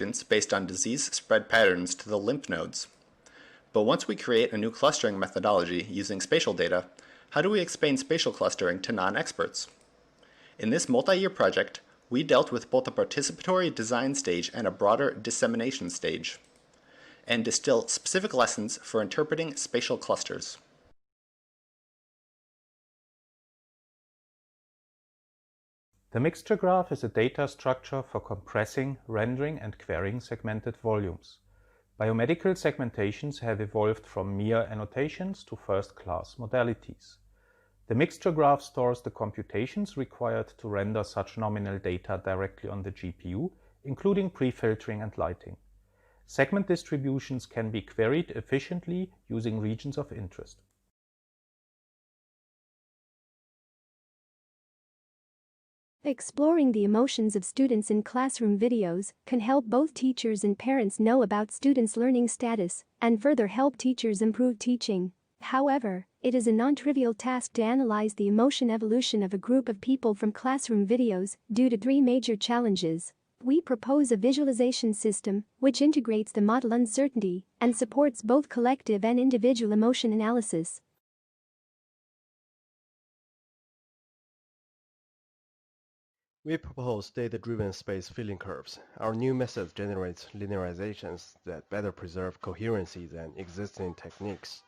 based on disease spread patterns to the lymph nodes. But once we create a new clustering methodology using spatial data, how do we explain spatial clustering to non-experts? In this multi-year project, we dealt with both a participatory design stage and a broader dissemination stage, and distilled specific lessons for interpreting spatial clusters. The mixture graph is a data structure for compressing, rendering, and querying segmented volumes. Biomedical segmentations have evolved from mere annotations to first-class modalities. The mixture graph stores the computations required to render such nominal data directly on the GPU, including pre-filtering and lighting. Segment distributions can be queried efficiently using regions of interest. Exploring the emotions of students in classroom videos can help both teachers and parents know about students' learning status and further help teachers improve teaching. However, it is a non-trivial task to analyze the emotion evolution of a group of people from classroom videos due to three major challenges. We propose a visualization system which integrates the model uncertainty and supports both collective and individual emotion analysis. We propose data-driven space filling curves. Our new method generates linearizations that better preserve coherency than existing techniques.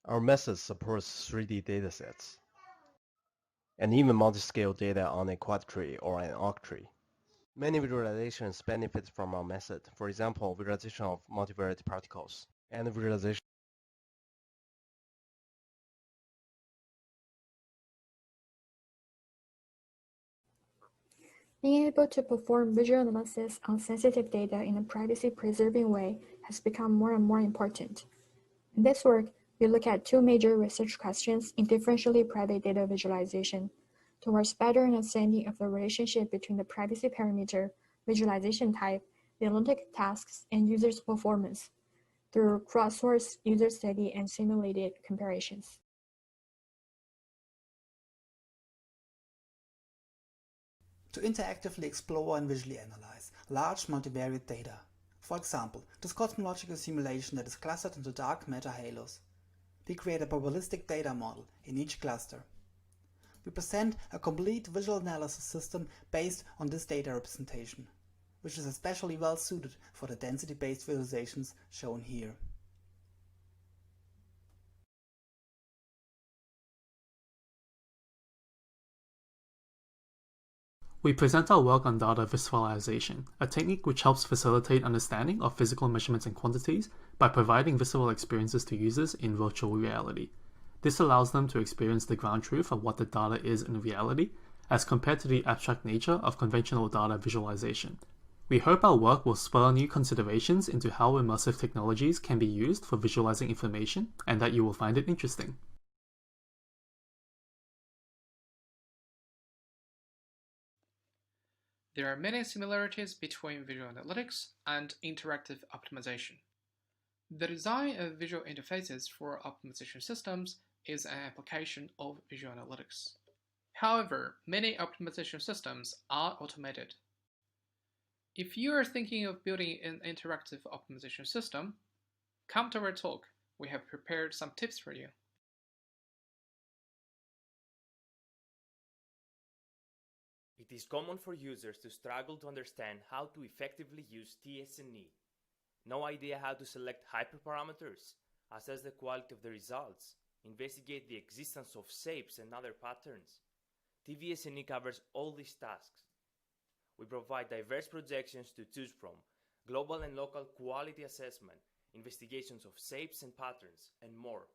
Our method supports 3D datasets, and even multi-scale data on a quad tree or an octree. Many visualizations benefit from our method, for example, visualization of multivariate particles, and visualization Being able to perform visual analysis on sensitive data in a privacy-preserving way has become more and more important. In this work, we look at two major research questions in differentially private data visualization towards better understanding of the relationship between the privacy parameter, visualization type, the analytic tasks, and users' performance through cross-source, user study, and simulated comparisons. To interactively explore and visually analyze large multivariate data. For example, this cosmological simulation that is clustered into dark matter halos. We create a probabilistic data model in each cluster. We present a complete visual analysis system based on this data representation, which is especially well suited for the density-based visualizations shown here. We present our work on data visualization, a technique which helps facilitate understanding of physical measurements and quantities by providing visceral experiences to users in virtual reality. This allows them to experience the ground truth of what the data is in reality, as compared to the abstract nature of conventional data visualization. We hope our work will spur new considerations into how immersive technologies can be used for visualizing information, and that you will find it interesting. There are many similarities between visual analytics and interactive optimization. The design of visual interfaces for optimization systems is an application of visual analytics. However, many optimization systems are automated. If you are thinking of building an interactive optimization system, come to our talk. We have prepared some tips for you. It is common for users to struggle to understand how to effectively use TS&E. No idea how to select hyperparameters, assess the quality of the results, investigate the existence of shapes and other patterns. TVS&E covers all these tasks. We provide diverse projections to choose from, global and local quality assessment, investigations of shapes and patterns, and more.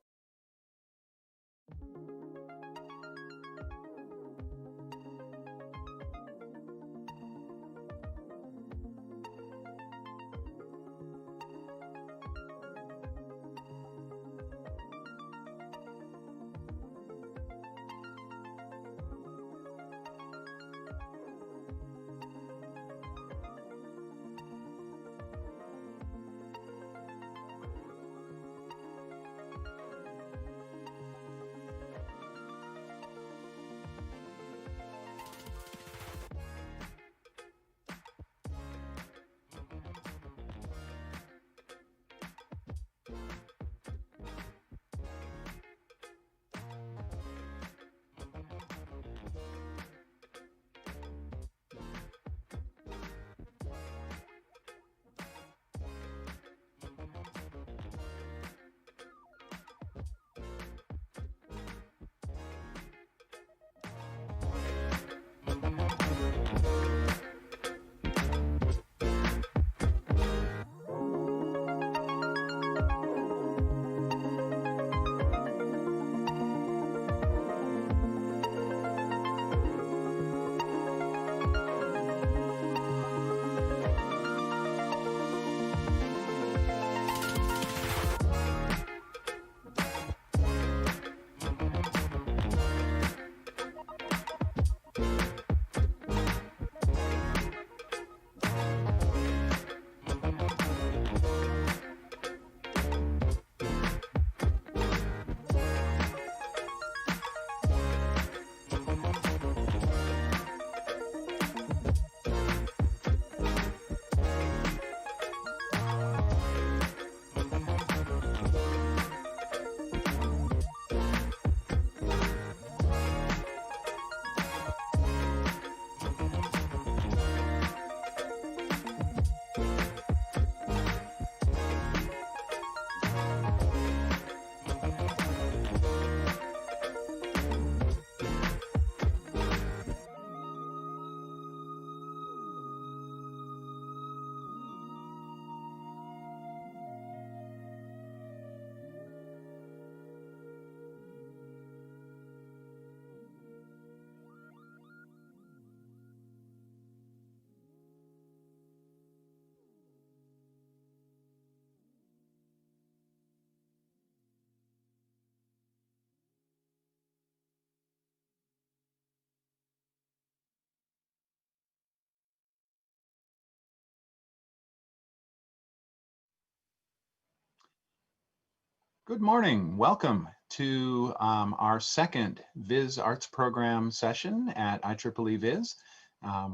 Good morning. Welcome to our second VIS Arts Program session at IEEE VIS.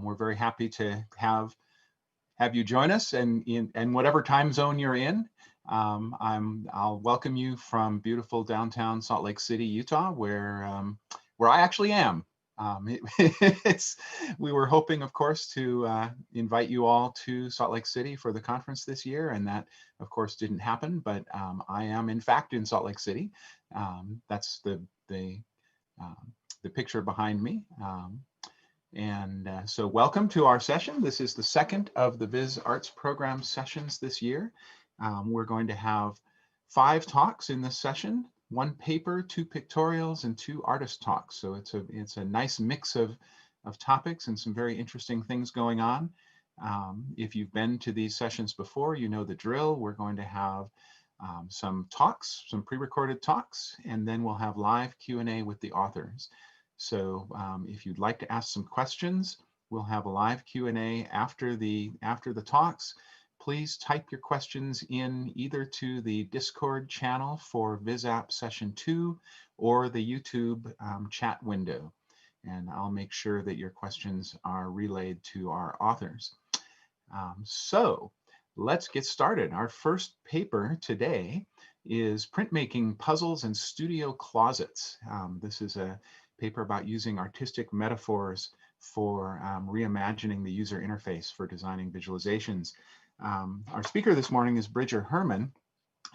We're very happy to have you join us in whatever time zone you're in. I'll welcome you from beautiful downtown Salt Lake City, Utah, where I actually am. We were hoping, of course, to invite you all to Salt Lake City for the conference this year, and that, of course, didn't happen. But I am, in fact, in Salt Lake City. That's the picture behind me. So welcome to our session. This is the second of the VIS Arts Program sessions this year. We're going to have 5 talks in this session, 1 paper, 2 pictorials, and 2 artist talks. So it's a nice mix of topics and some very interesting things going on. If you've been to these sessions before, you know the drill. We're going to have some talks, some pre-recorded talks, and then we'll have live Q&A with the authors. So if you'd like to ask some questions, we'll have a live Q&A after the talks. Please type your questions in either to the Discord channel for VISAP Session 2 or the YouTube chat window. And I'll make sure that your questions are relayed to our authors. So let's get started. Our first paper today is Printmaking Puzzles and Studio Closets. This is a paper about using artistic metaphors for reimagining the user interface for designing visualizations. Our speaker this morning is Herman.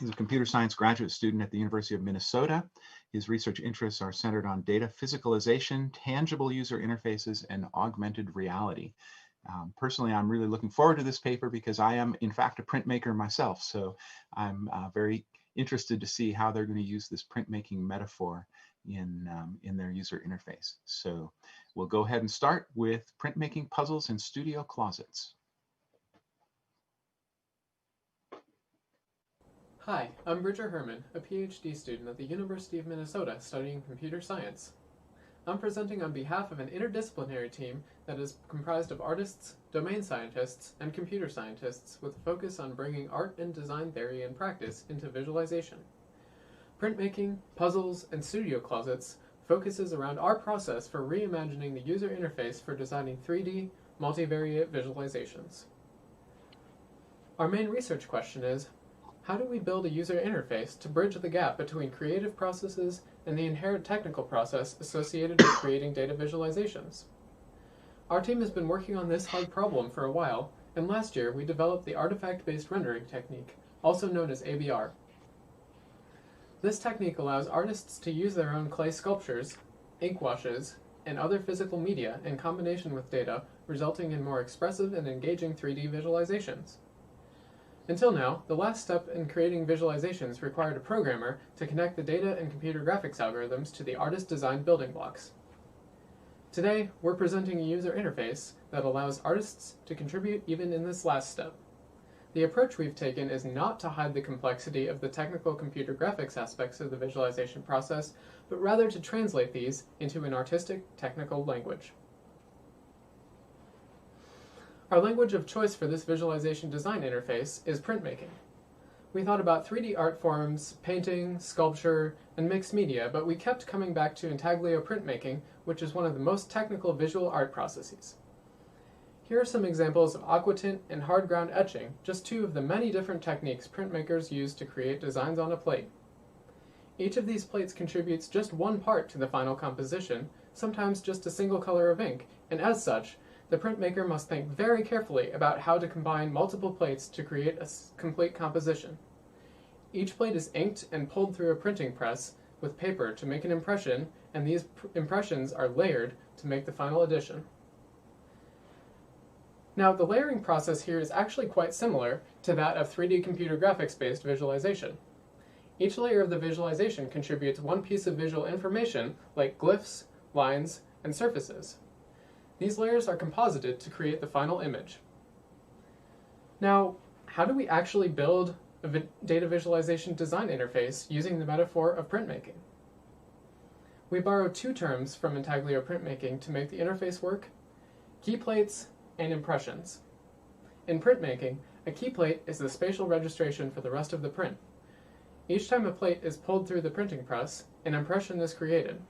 He's a computer science graduate student at the University of Minnesota. His research interests are centered on data physicalization, tangible user interfaces, and augmented reality. Personally, I'm really looking forward to this paper because I am, in fact, a printmaker myself. So I'm very interested to see how they're going to use this printmaking metaphor in their user interface. So we'll go ahead and start with Printmaking Puzzles and Studio Closets. Hi, I'm Herman, a PhD student at the University of Minnesota studying computer science. I'm presenting on behalf of an interdisciplinary team that is comprised of artists, domain scientists, and computer scientists with a focus on bringing art and design theory and practice into visualization. Printmaking, Puzzles, and Studio Closets focuses around our process for reimagining the user interface for designing 3D, multivariate visualizations. Our main research question is, how do we build a user interface to bridge the gap between creative processes and the inherent technical process associated with creating data visualizations? Our team has been working on this hard problem for a while, and last year we developed the artifact-based rendering technique, also known as ABR. This technique allows artists to use their own clay sculptures, ink washes, and other physical media in combination with data, resulting in more expressive and engaging 3D visualizations. Until now, the last step in creating visualizations required a programmer to connect the data and computer graphics algorithms to the artist-designed building blocks. Today, we're presenting a user interface that allows artists to contribute even in this last step. The approach we've taken is not to hide the complexity of the technical computer graphics aspects of the visualization process, but rather to translate these into an artistic, technical language. Our language of choice for this visualization design interface is printmaking. We thought about 3D art forms, painting, sculpture, and mixed media, but we kept coming back to intaglio printmaking, which is one of the most technical visual art processes. Here are some examples of aquatint and hard ground etching, just 2 of the many different techniques printmakers use to create designs on a plate. Each of these plates contributes just one part to the final composition, sometimes just a single color of ink, and as such, the printmaker must think very carefully about how to combine multiple plates to create a complete composition. Each plate is inked and pulled through a printing press with paper to make an impression, and these impressions are layered to make the final edition. Now, the layering process here is actually quite similar to that of 3D computer graphics-based visualization. Each layer of the visualization contributes one piece of visual information, like glyphs, lines, and surfaces. These layers are composited to create the final image. Now, how do we actually build a data visualization design interface using the metaphor of printmaking? We borrow 2 terms from intaglio printmaking to make the interface work: key plates and impressions. In printmaking, a key plate is the spatial registration for the rest of the print. Each time a plate is pulled through the printing press, an impression is created.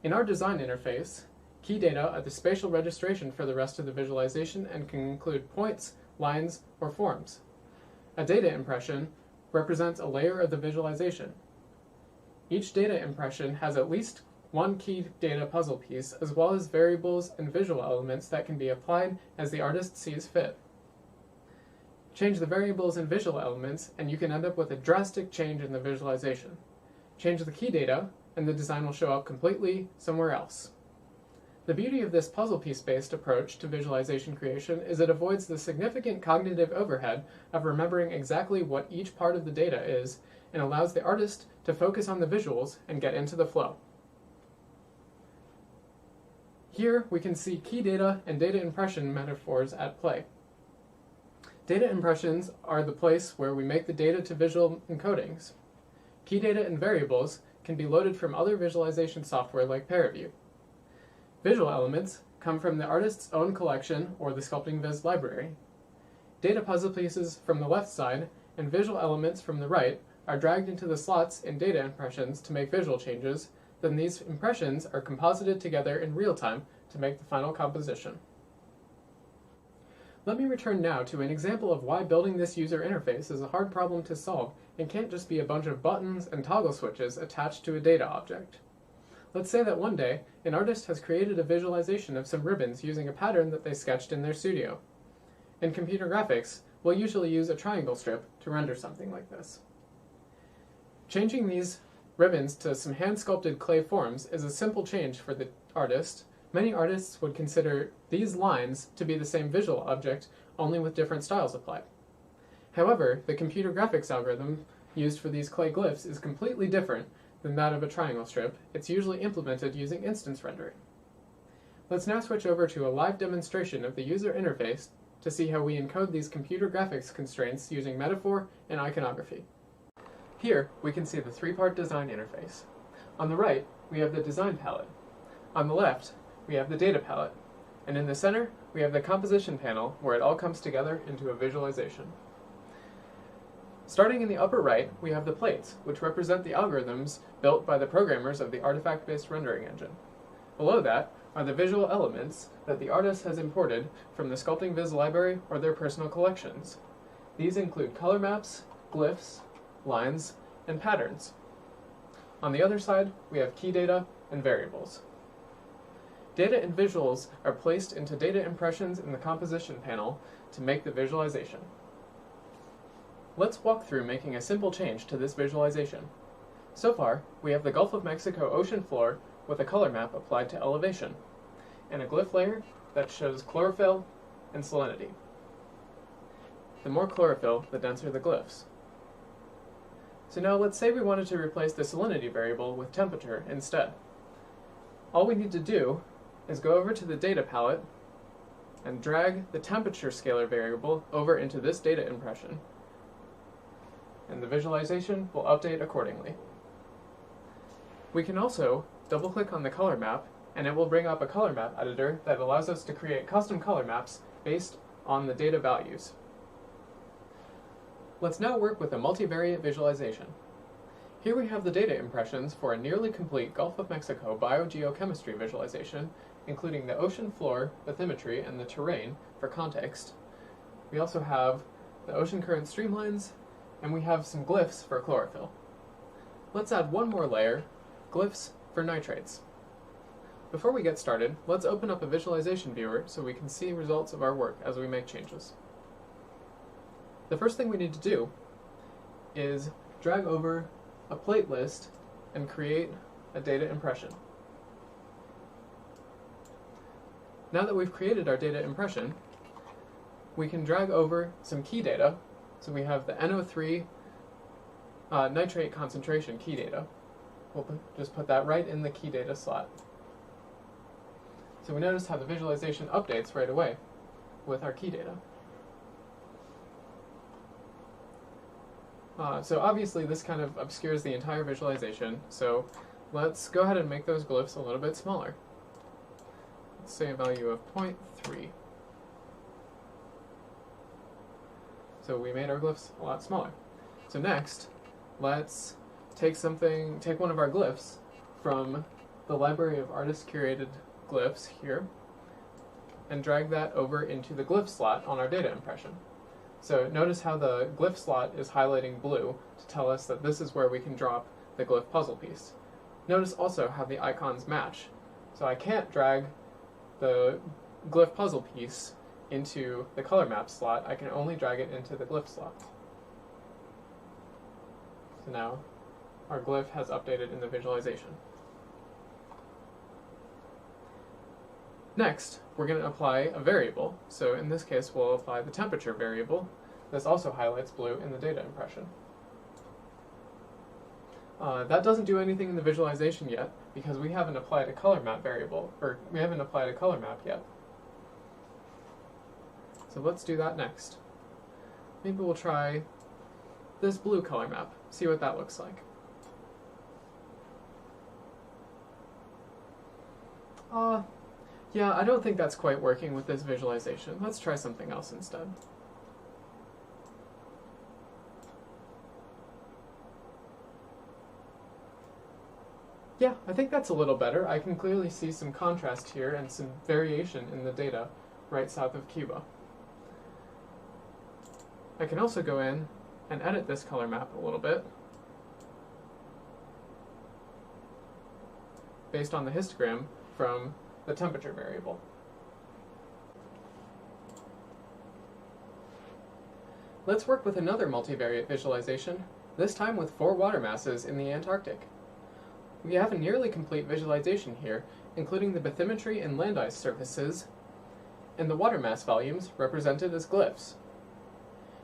In our design interface, key data are the spatial registration for the rest of the visualization and can include points, lines, or forms. A data impression represents a layer of the visualization. Each data impression has at least one key data puzzle piece, as well as variables and visual elements that can be applied as the artist sees fit. Change the variables and visual elements, and you can end up with a drastic change in the visualization. Change the key data, and the design will show up completely somewhere else. The beauty of this puzzle piece-based approach to visualization creation is it avoids the significant cognitive overhead of remembering exactly what each part of the data is, and allows the artist to focus on the visuals and get into the flow. Here we can see key data and data impression metaphors at play. Data impressions are the place where we make the data to visual encodings. Key data and variables can be loaded from other visualization software like ParaView. Visual elements come from the artist's own collection or the Sculpting Viz library. Data puzzle pieces from the left side and visual elements from the right are dragged into the slots in data impressions to make visual changes. Then these impressions are composited together in real time to make the final composition. Let me return now to an example of why building this user interface is a hard problem to solve and can't just be a bunch of buttons and toggle switches attached to a data object. Let's say that one day, an artist has created a visualization of some ribbons using a pattern that they sketched in their studio. In computer graphics, we'll usually use a triangle strip to render something like this. Changing these ribbons to some hand-sculpted clay forms is a simple change for the artist. Many artists would consider these lines to be the same visual object, only with different styles applied. However, the computer graphics algorithm used for these clay glyphs is completely different than that of a triangle strip. It's usually implemented using instance rendering. Let's now switch over to a live demonstration of the user interface to see how we encode these computer graphics constraints using metaphor and iconography. Here, we can see the three-part design interface. On the right, we have the design palette. On the left, we have the data palette. And in the center, we have the composition panel where it all comes together into a visualization. Starting in the upper right, we have the plates, which represent the algorithms built by the programmers of the artifact-based rendering engine. Below that are the visual elements that the artist has imported from the Sculpting Viz library or their personal collections. These include color maps, glyphs, lines, and patterns. On the other side, we have key data and variables. Data and visuals are placed into data impressions in the composition panel to make the visualization. Let's walk through making a simple change to this visualization. So far, we have the Gulf of Mexico ocean floor with a color map applied to elevation, and a glyph layer that shows chlorophyll and salinity. The more chlorophyll, the denser the glyphs. So now let's say we wanted to replace the salinity variable with temperature instead. All we need to do is go over to the data palette and drag the temperature scalar variable over into this data impression, and the visualization will update accordingly. We can also double-click on the color map, and it will bring up a color map editor that allows us to create custom color maps based on the data values. Let's now work with a multivariate visualization. Here we have the data impressions for a nearly complete Gulf of Mexico biogeochemistry visualization, including the ocean floor bathymetry and the terrain for context. We also have the ocean current streamlines, and we have some glyphs for chlorophyll. Let's add one more layer, glyphs for nitrates. Before we get started, let's open up a visualization viewer so we can see results of our work as we make changes. The first thing we need to do is drag over a plate list and create a data impression. Now that we've created our data impression, we can drag over some key data. So we have the NO3 nitrate concentration key data. We'll just put that right in the key data slot. So we notice how the visualization updates right away with our key data. So obviously this kind of obscures the entire visualization, so let's go ahead and make those glyphs a little bit smaller. Let's say a value of 0.3. So we made our glyphs a lot smaller. So next, let's take one of our glyphs from the library of artist-curated glyphs here and drag that over into the glyph slot on our data impression. So notice how the glyph slot is highlighting blue to tell us that this is where we can drop the glyph puzzle piece. Notice also how the icons match. So I can't drag the glyph puzzle piece into the color map slot, I can only drag it into the glyph slot. So now our glyph has updated in the visualization. Next, we're going to apply a variable. So in this case, we'll apply the temperature variable. This also highlights blue in the data impression. That doesn't do anything in the visualization yet because we haven't applied a color map variable, or we haven't applied a color map yet. So let's do that next. Maybe we'll try this blue color map, see what that looks like. Yeah, I don't think that's quite working with this visualization. Let's try something else instead. Yeah, I think that's a little better. I can clearly see some contrast here and some variation in the data right south of Cuba. I can also go in and edit this color map a little bit based on the histogram from the temperature variable. Let's work with another multivariate visualization, this time with 4 water masses in the Antarctic. We have a nearly complete visualization here, including the bathymetry and land ice surfaces, and the water mass volumes represented as glyphs.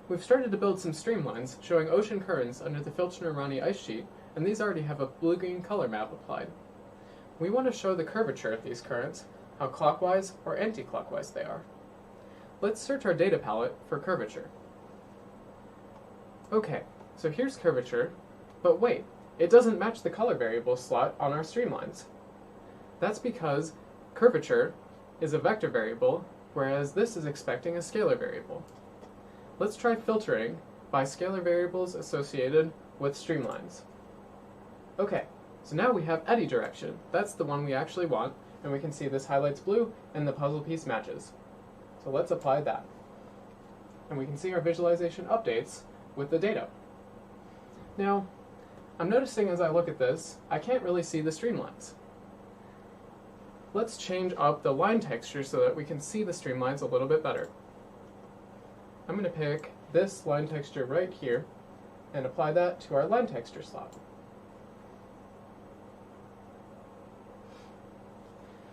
We've started to build some streamlines showing ocean currents under the Filchner-Ronne ice sheet, and these already have a blue-green color map applied. We want to show the curvature of these currents, how clockwise or anti-clockwise they are. Let's search our data palette for curvature. Okay, so here's curvature, but wait, it doesn't match the color variable slot on our streamlines. That's because curvature is a vector variable, whereas this is expecting a scalar variable. Let's try filtering by scalar variables associated with streamlines. Okay, so now we have eddy direction. That's the one we actually want, and we can see this highlights blue and the puzzle piece matches. So let's apply that. And we can see our visualization updates with the data. Now, I'm noticing as I look at this, I can't really see the streamlines. Let's change up the line texture so that we can see the streamlines a little bit better. I'm going to pick this line texture right here and apply that to our line texture slot.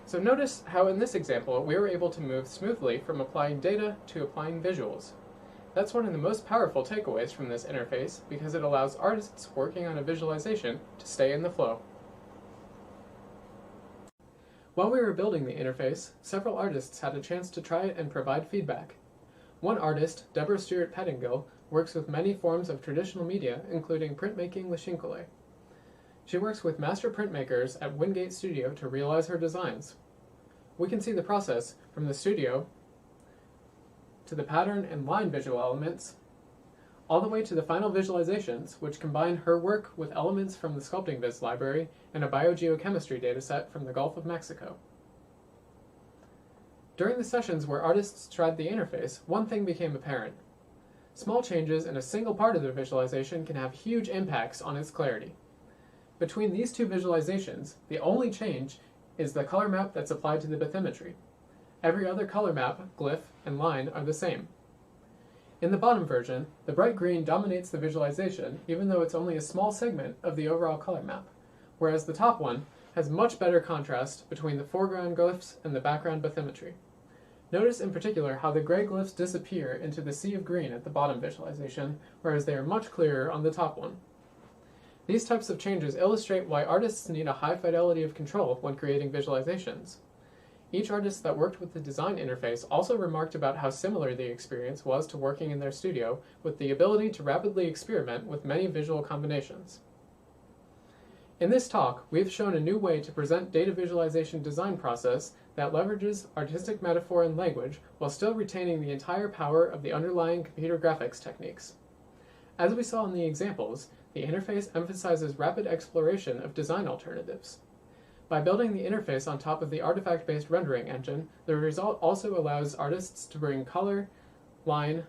So notice how in this example we were able to move smoothly from applying data to applying visuals. That's one of the most powerful takeaways from this interface because it allows artists working on a visualization to stay in the flow. While we were building the interface, several artists had a chance to try it and provide feedback. One artist, Deborah Stewart Pettingill, works with many forms of traditional media, including printmaking with Shinkole. She works with master printmakers at Wingate Studio to realize her designs. We can see the process from the studio to the pattern and line visual elements, all the way to the final visualizations, which combine her work with elements from the Sculpting Viz library and a biogeochemistry dataset from the Gulf of Mexico. During the sessions where artists tried the interface, one thing became apparent. Small changes in a single part of the visualization can have huge impacts on its clarity. Between these two visualizations, the only change is the color map that's applied to the bathymetry. Every other color map, glyph, and line are the same. In the bottom version, the bright green dominates the visualization, even though it's only a small segment of the overall color map, whereas the top one has much better contrast between the foreground glyphs and the background bathymetry. Notice in particular how the gray glyphs disappear into the sea of green at the bottom visualization, whereas they are much clearer on the top one. These types of changes illustrate why artists need a high fidelity of control when creating visualizations. Each artist that worked with the design interface also remarked about how similar the experience was to working in their studio, with the ability to rapidly experiment with many visual combinations. In this talk, we've shown a new way to present data visualization design process that leverages artistic metaphor and language while still retaining the entire power of the underlying computer graphics techniques. As we saw in the examples, the interface emphasizes rapid exploration of design alternatives. By building the interface on top of the artifact-based rendering engine, the result also allows artists to bring color, line,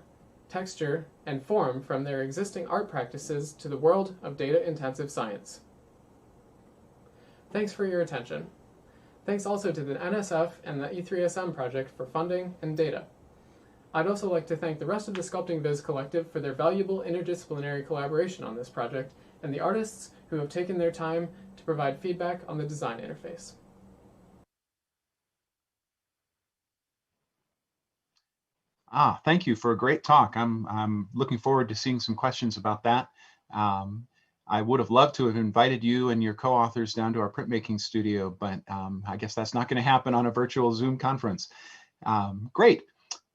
texture, and form from their existing art practices to the world of data-intensive science. Thanks for your attention. Thanks also to the NSF and the E3SM project for funding and data. I'd also like to thank the rest of the Sculpting Viz collective for their valuable interdisciplinary collaboration on this project, and the artists who have taken their time to provide feedback on the design interface. Thank you for a great talk. I'm looking forward to seeing some questions about that. I would have loved to have invited you and your co-authors down to our printmaking studio, but I guess that's not going to happen on a virtual Zoom conference. Great.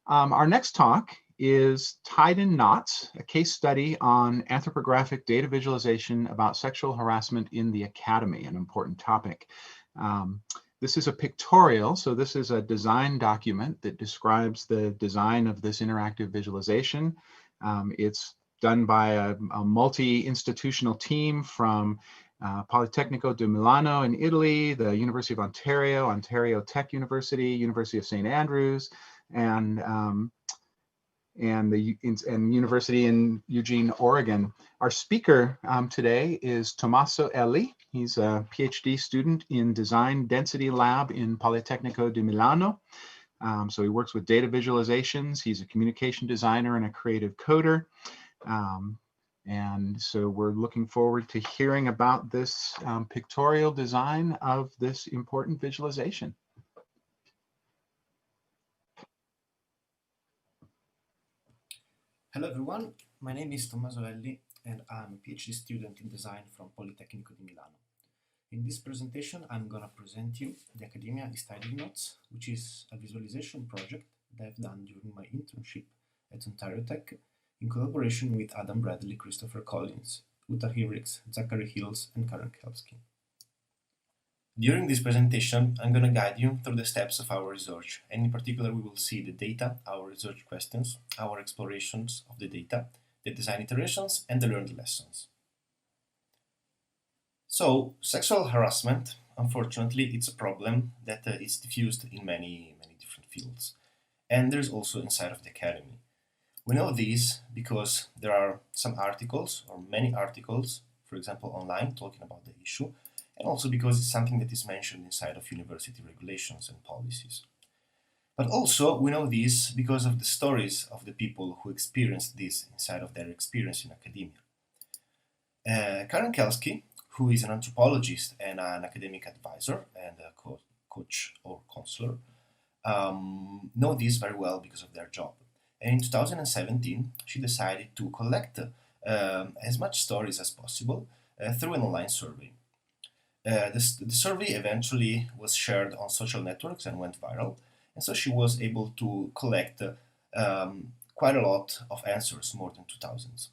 Our next talk is Tied in Knots, a case study on anthropographic data visualization about sexual harassment in the academy, an important topic. This is a pictorial, so this is a design document that describes the design of this interactive visualization. It's done by a multi-institutional team from Politecnico di Milano in Italy, the University of Ontario, Ontario Tech University, University of St. Andrews, and University in Eugene, Oregon. Our speaker today is Tommaso Elli. He's a PhD student in Design Density Lab in Politecnico di Milano. So he works with data visualizations. He's a communication designer and a creative coder. And so we're looking forward to hearing about this pictorial design of this important visualization. Hello everyone, my name is Tommaso Elli and I'm a PhD student in design from Politecnico di Milano. In this presentation I'm going to present you the Academia is Tied in Knots, which is a visualization project that I've done during my internship at Ontario Tech in collaboration with Adam Bradley, Christopher Collins, Uta Hinrichs, Zachary Hills and Karen Kelsky. During this presentation, I'm going to guide you through the steps of our research, and in particular we will see the data, our research questions, our explorations of the data, the design iterations, and the learned lessons. So, sexual harassment, unfortunately, it's a problem that is diffused in many different fields, and there is also inside of the academy. We know this because there are some articles, or many articles, for example online, talking about the issue, and also because it's something that is mentioned inside of university regulations and policies. But also we know this because of the stories of the people who experienced this inside of their experience in academia. Karen Kelsky, who is an anthropologist and an academic advisor and a coach or counselor, know this very well because of their job. And in 2017, she decided to collect as much stories as possible through an online survey. The survey eventually was shared on social networks and went viral, and so she was able to collect quite a lot of answers, more than 2,000.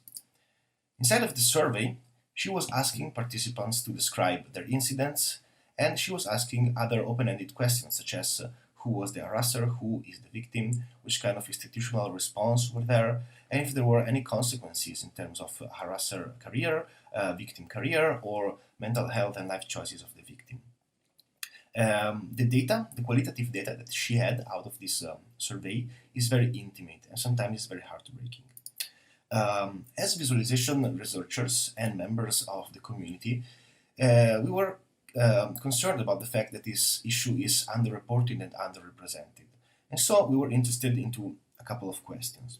Inside of the survey, she was asking participants to describe their incidents, and she was asking other open-ended questions such as who was the harasser, who is the victim, which kind of institutional response were there, and if there were any consequences in terms of harasser career, victim career, or mental health and life choices of the victim. The data, the qualitative data that she had out of this survey is very intimate and sometimes it's very heartbreaking. As visualization researchers and members of the community, we were concerned about the fact that this issue is underreported and underrepresented. And so we were interested into a couple of questions.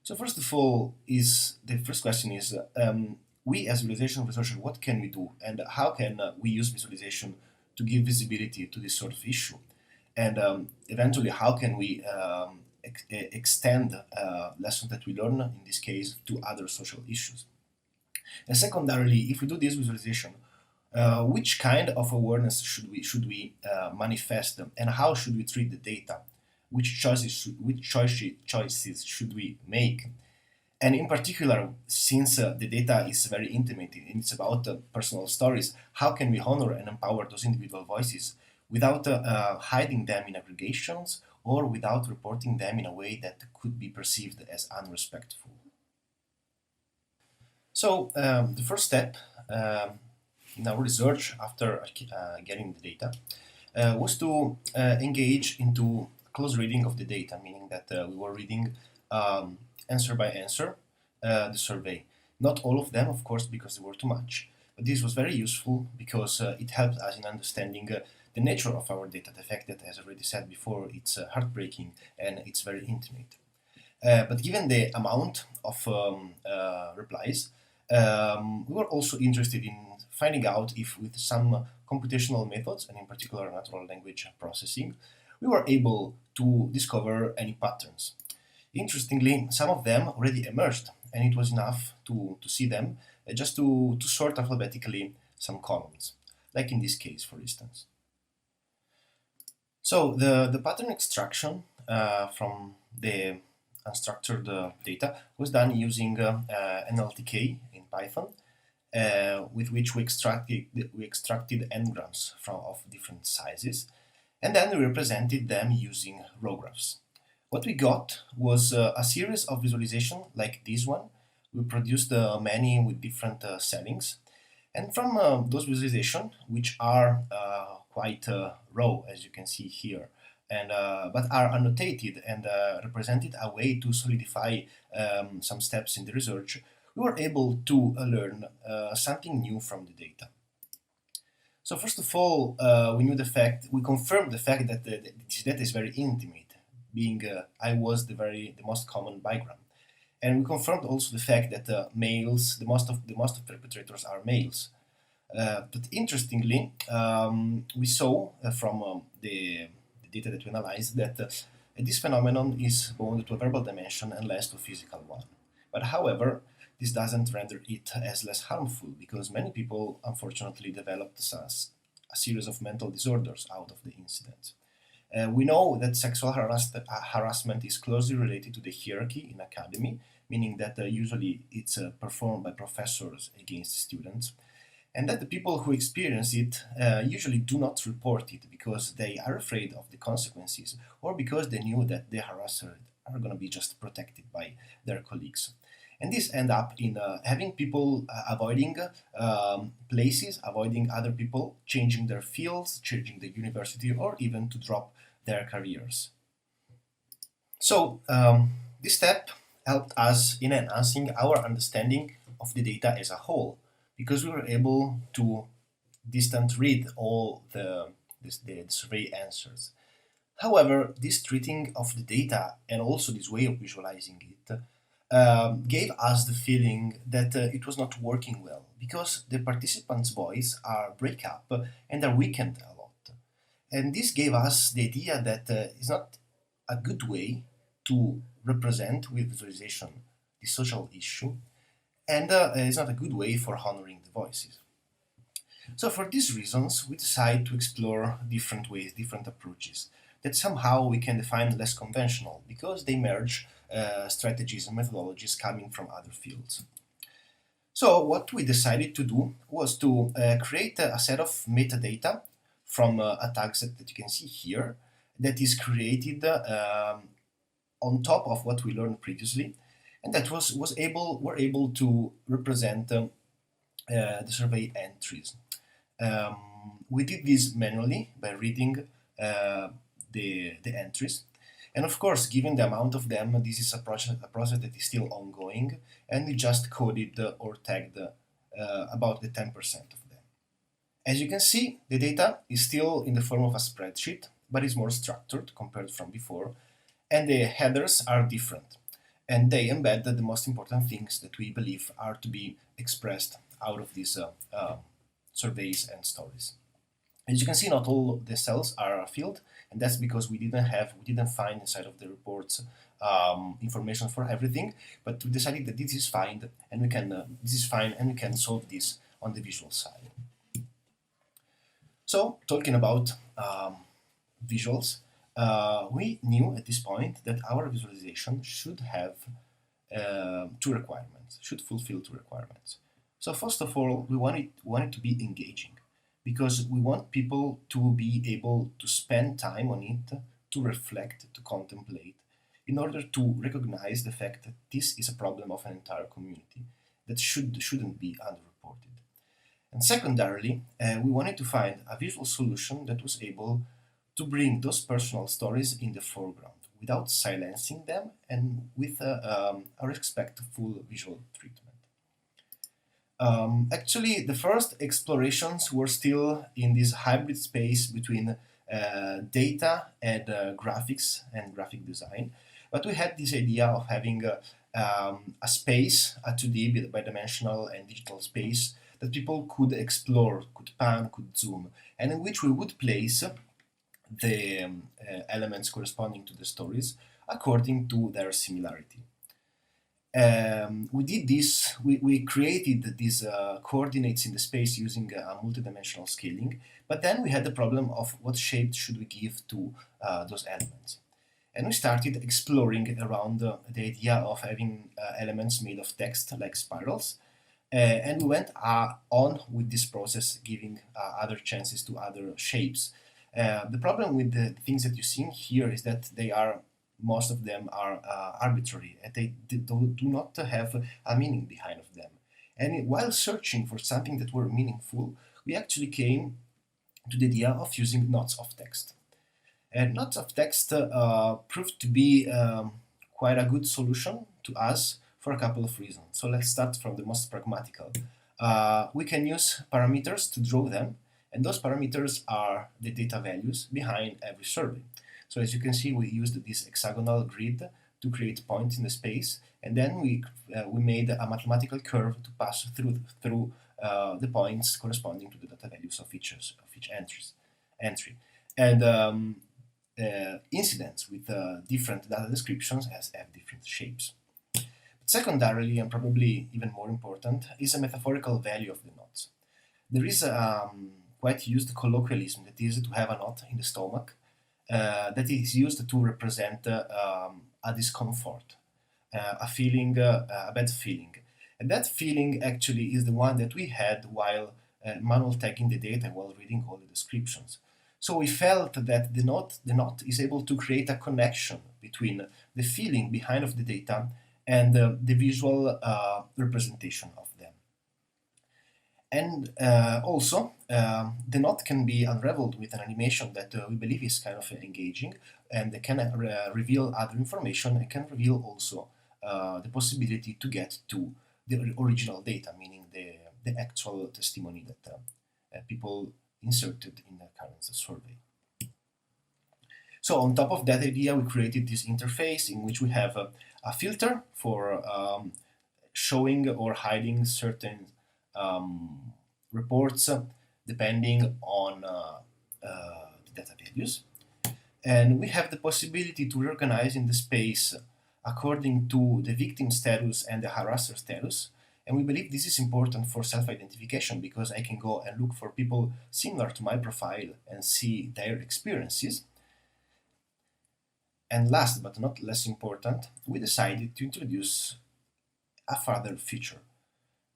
So first of all, the first question is, we as visualization researchers, what can we do? And how can we use visualization to give visibility to this sort of issue? And eventually, how can we extend lessons that we learn, in this case, to other social issues? And secondarily, if we do this visualization, which kind of awareness should we manifest, and how should we treat the data? Which choices should we make? And in particular, since the data is very intimate and it's about personal stories, how can we honor and empower those individual voices without hiding them in aggregations or without reporting them in a way that could be perceived as unrespectful? So the first step in our research after getting the data was to engage into close reading of the data, meaning that we were reading answer by answer the survey. Not all of them, of course, because there were too much. But this was very useful because it helped us in understanding the nature of our data, the fact that, as I already said before, it's heartbreaking and it's very intimate. But given the amount of replies, we were also interested in finding out if with some computational methods, and in particular natural language processing, we were able to discover any patterns. Interestingly, some of them already emerged, and it was enough to see them just to sort alphabetically some columns, like in this case, for instance. So the pattern extraction from the unstructured data was done using NLTK in Python, with which we extracted n-grams of different sizes, and then we represented them using row graphs. What we got was a series of visualization like this one. We produced many with different settings, and from those visualizations, which are quite raw, as you can see here, and but are annotated and represented a way to solidify some steps in the research, we were able to learn something new from the data. So first of all, we confirmed the fact that this data is very intimate, being I was the most common bigram, and we confirmed also the fact that males, the most of perpetrators are males. But interestingly, we saw from the data that we analyzed that this phenomenon is bound to a verbal dimension and less to a physical one. But however, this doesn't render it as less harmful, because many people unfortunately developed a series of mental disorders out of the incident. We know that sexual harassment is closely related to the hierarchy in academy, meaning that usually it's performed by professors against students, and that the people who experience it usually do not report it because they are afraid of the consequences, or because they knew that the harasser are going to be just protected by their colleagues. And this ends up in having people avoiding places, avoiding other people, changing their fields, changing the university, or even to drop their careers. So this step helped us in enhancing our understanding of the data as a whole, because we were able to distance read all the survey answers. However, this treating of the data and also this way of visualizing it gave us the feeling that it was not working well, because the participants' voice are break up and are weakened a lot. And this gave us the idea that it's not a good way to represent with visualization the social issue, and it's not a good way for honoring the voices. So for these reasons, we decided to explore different ways, different approaches that somehow we can define less conventional, because they merge strategies and methodologies coming from other fields. So what we decided to do was to create a set of metadata from a tag set that you can see here, that is created on top of what we learned previously, and that were able to represent the survey entries. We did this manually by reading the entries, and of course, given the amount of them, this is a process that is still ongoing, and we just coded or tagged about the 10% of them. As you can see, the data is still in the form of a spreadsheet, but is more structured compared from before, and the headers are different, and they embed the most important things that we believe are to be expressed out of these surveys and stories. As you can see, not all the cells are filled, and that's because we didn't find inside of the reports information for everything. But we decided that this is fine, and we can solve this on the visual side. So, talking about visuals, we knew at this point that our visualization should have should fulfill two requirements. So first of all, we want it to be engaging, because we want people to be able to spend time on it, to reflect, to contemplate, in order to recognize the fact that this is a problem of an entire community, that shouldn't be underreported. And secondarily, we wanted to find a visual solution that was able to bring those personal stories in the foreground without silencing them and with a respectful visual treatment. Actually, the first explorations were still in this hybrid space between data and graphics and graphic design, but we had this idea of having a space, a 2D bidimensional and digital space that people could explore, could pan, could zoom, and in which we would place the elements corresponding to the stories according to their similarity. We did this, we created these coordinates in the space using multidimensional scaling, but then we had the problem of what shape should we give to those elements. And we started exploring around the idea of having elements made of text like spirals, and we went on with this process, giving other chances to other shapes. The problem with the things that you see here is that most of them are arbitrary, and they do not have a meaning behind of them. And while searching for something that were meaningful, we actually came to the idea of using knots of text. And knots of text proved to be quite a good solution to us for a couple of reasons. So let's start from the most pragmatical. We can use parameters to draw them, and those parameters are the data values behind every survey. So as you can see, we used this hexagonal grid to create points in the space, and then we made a mathematical curve to pass through the points corresponding to the data values of each entry. And incidents with different data descriptions have different shapes. But secondarily, and probably even more important, is a metaphorical value of the knots. There is a quite used colloquialism that is to have a knot in the stomach, that is used to represent a discomfort, a feeling, a bad feeling. And that feeling actually is the one that we had while manual tagging the data, while reading all the descriptions. So we felt that the knot is able to create a connection between the feeling behind of the data and the visual representation of them. And also, the knot can be unraveled with an animation that we believe is kind of engaging, and they can reveal other information, and can reveal also the possibility to get to the original data, meaning the actual testimony that people inserted in the current survey. So on top of that idea, we created this interface in which we have a filter for showing or hiding certain reports depending on the data values. And we have the possibility to reorganize in the space according to the victim status and the harasser status. And we believe this is important for self-identification, because I can go and look for people similar to my profile and see their experiences. And last but not less important, we decided to introduce a further feature,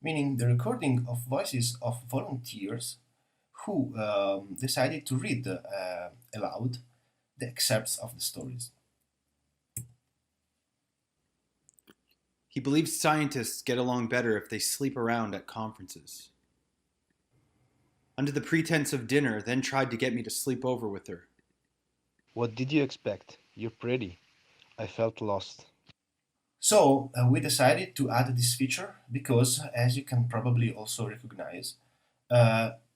meaning the recording of voices of volunteers who decided to read aloud the excerpts of the stories. He believes scientists get along better if they sleep around at conferences. Under the pretense of dinner, then tried to get me to sleep over with her. What did you expect? You're pretty. I felt lost. So we decided to add this feature because, as you can probably also recognize,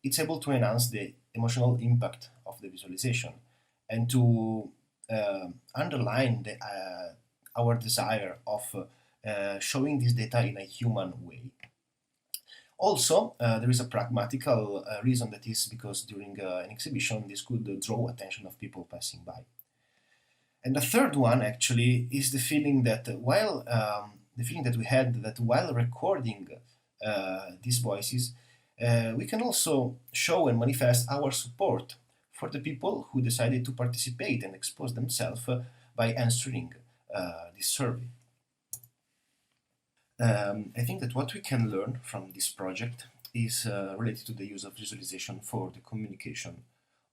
it's able to enhance the emotional impact of the visualization and to underline our desire of showing this data in a human way. Also, there is a pragmatical reason, that is because during an exhibition this could draw attention of people passing by. And the third one actually is the feeling that while we had that while recording these voices, we can also show and manifest our support for the people who decided to participate and expose themselves by answering this survey. I think that what we can learn from this project is related to the use of visualization for the communication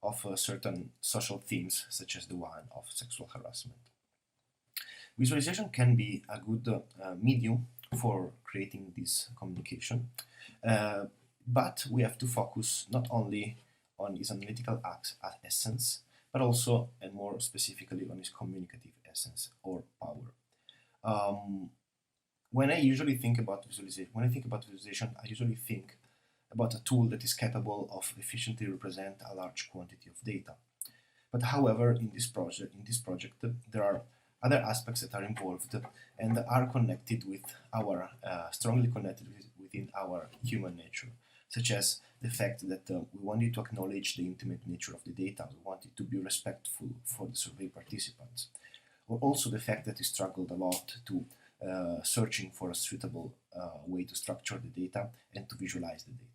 of certain social themes, such as the one of sexual harassment. Visualization can be a good medium for creating this communication. But we have to focus not only on his analytical essence, but also, and more specifically, on his communicative essence or power. When I usually think about visualization, I usually think about a tool that is capable of efficiently represent a large quantity of data. But however, in this project, there are other aspects that are involved and are connected with our, strongly connected within our human nature, such as the fact that we wanted to acknowledge the intimate nature of the data, we wanted to be respectful for the survey participants, or also the fact that we struggled a lot to searching for a suitable way to structure the data and to visualize the data.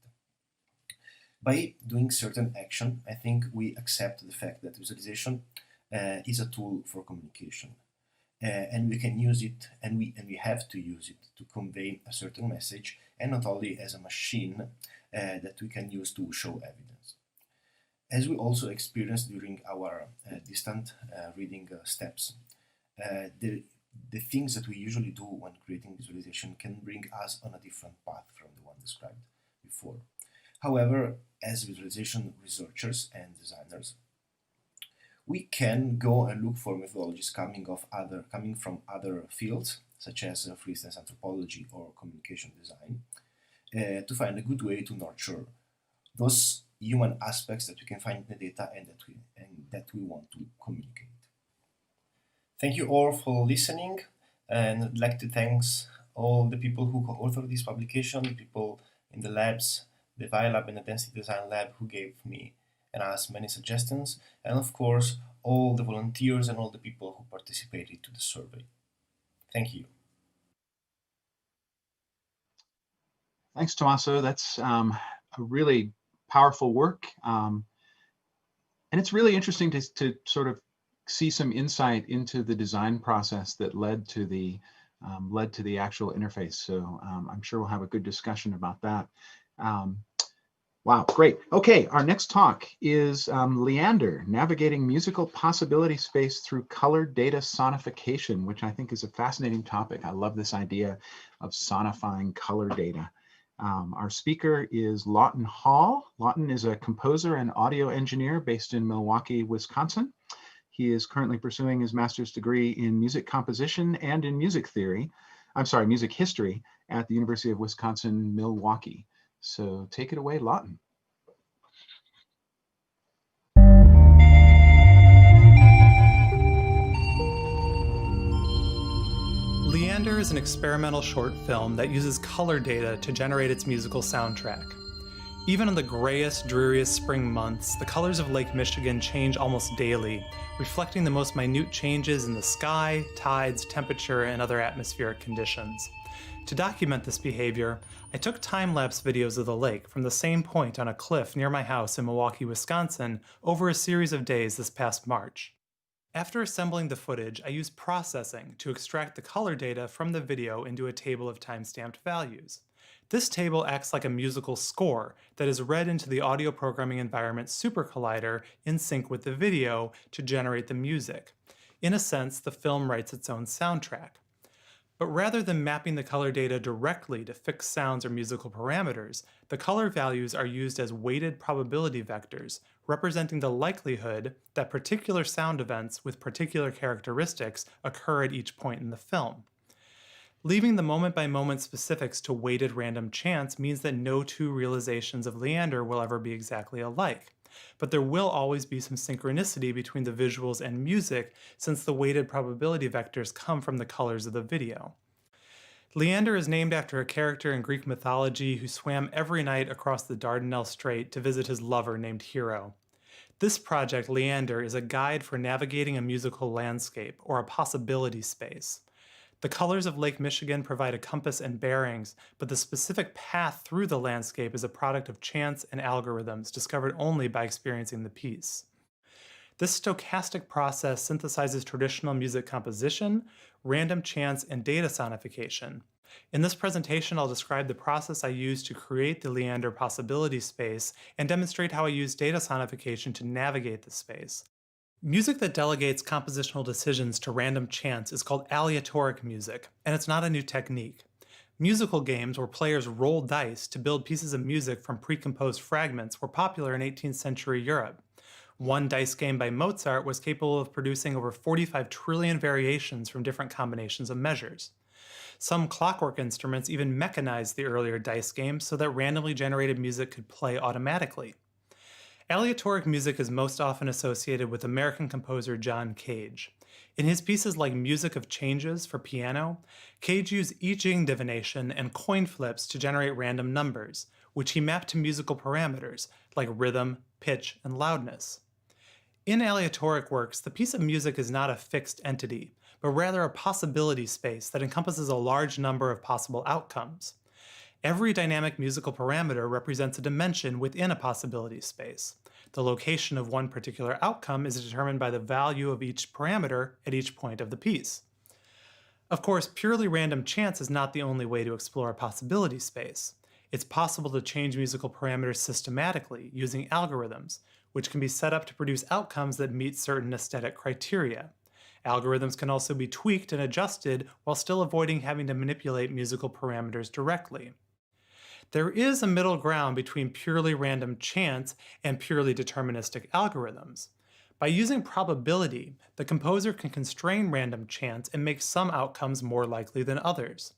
By doing certain action, I think we accept the fact that visualization is a tool for communication. And we can use it, and we have to use it to convey a certain message, and not only as a machine that we can use to show evidence. As we also experienced during our distant reading steps, the things that we usually do when creating visualization can bring us on a different path from the one described before. However, as visualization researchers and designers, we can go and look for methodologies coming from other fields, such as, for instance, anthropology or communication design, to find a good way to nurture those human aspects that we can find in the data and that we want to communicate. Thank you all for listening, and I'd like to thank all the people who co-authored this publication, people in the labs, the VIS lab and the density design lab, who gave me and us many suggestions, and of course all the volunteers and all the people who participated to the survey. Thank you. Thanks, Tommaso. That's a really powerful work, and it's really interesting to sort of see some insight into the design process that led to the actual interface. So I'm sure we'll have a good discussion about that. Wow, great. Okay, our next talk is Leander, navigating musical possibility space through color data sonification, which I think is a fascinating topic. I love this idea of sonifying color data. Our speaker is Lawton Hall. Lawton is a composer and audio engineer based in Milwaukee, Wisconsin. He is currently pursuing his master's degree in music composition and in music history at the University of Wisconsin, Milwaukee. So take it away, Lawton. Leander is an experimental short film that uses color data to generate its musical soundtrack. Even in the grayest, dreariest spring months, the colors of Lake Michigan change almost daily, reflecting the most minute changes in the sky, tides, temperature, and other atmospheric conditions. To document this behavior, I took time-lapse videos of the lake from the same point on a cliff near my house in Milwaukee, Wisconsin, over a series of days this past March. After assembling the footage, I used processing to extract the color data from the video into a table of time-stamped values. This table acts like a musical score that is read into the audio programming environment supercollider in sync with the video to generate the music. In a sense, the film writes its own soundtrack. But rather than mapping the color data directly to fixed sounds or musical parameters, the color values are used as weighted probability vectors, representing the likelihood that particular sound events with particular characteristics occur at each point in the film. Leaving the moment-by-moment specifics to weighted random chance means that no two realizations of Leander will ever be exactly alike. But there will always be some synchronicity between the visuals and music, since the weighted probability vectors come from the colors of the video. Leander is named after a character in Greek mythology who swam every night across the Dardanelles Strait to visit his lover named Hero. This project, Leander, is a guide for navigating a musical landscape, or a possibility space. The colors of Lake Michigan provide a compass and bearings, but the specific path through the landscape is a product of chance and algorithms discovered only by experiencing the piece. This stochastic process synthesizes traditional music composition, random chance, and data sonification. In this presentation, I'll describe the process I used to create the Leander possibility space and demonstrate how I use data sonification to navigate the space. Music that delegates compositional decisions to random chance is called aleatoric music, and it's not a new technique. Musical games where players roll dice to build pieces of music from pre-composed fragments were popular in 18th century Europe. One dice game by Mozart was capable of producing over 45 trillion variations from different combinations of measures. Some clockwork instruments even mechanized the earlier dice games so that randomly generated music could play automatically. Aleatoric music is most often associated with American composer John Cage. In his pieces like Music of Changes for piano, Cage used I Ching divination and coin flips to generate random numbers, which he mapped to musical parameters like rhythm, pitch, and loudness. In aleatoric works, the piece of music is not a fixed entity, but rather a possibility space that encompasses a large number of possible outcomes. Every dynamic musical parameter represents a dimension within a possibility space. The location of one particular outcome is determined by the value of each parameter at each point of the piece. Of course, purely random chance is not the only way to explore a possibility space. It's possible to change musical parameters systematically using algorithms, which can be set up to produce outcomes that meet certain aesthetic criteria. Algorithms can also be tweaked and adjusted while still avoiding having to manipulate musical parameters directly. There is a middle ground between purely random chance and purely deterministic algorithms. By using probability, the composer can constrain random chance and make some outcomes more likely than others.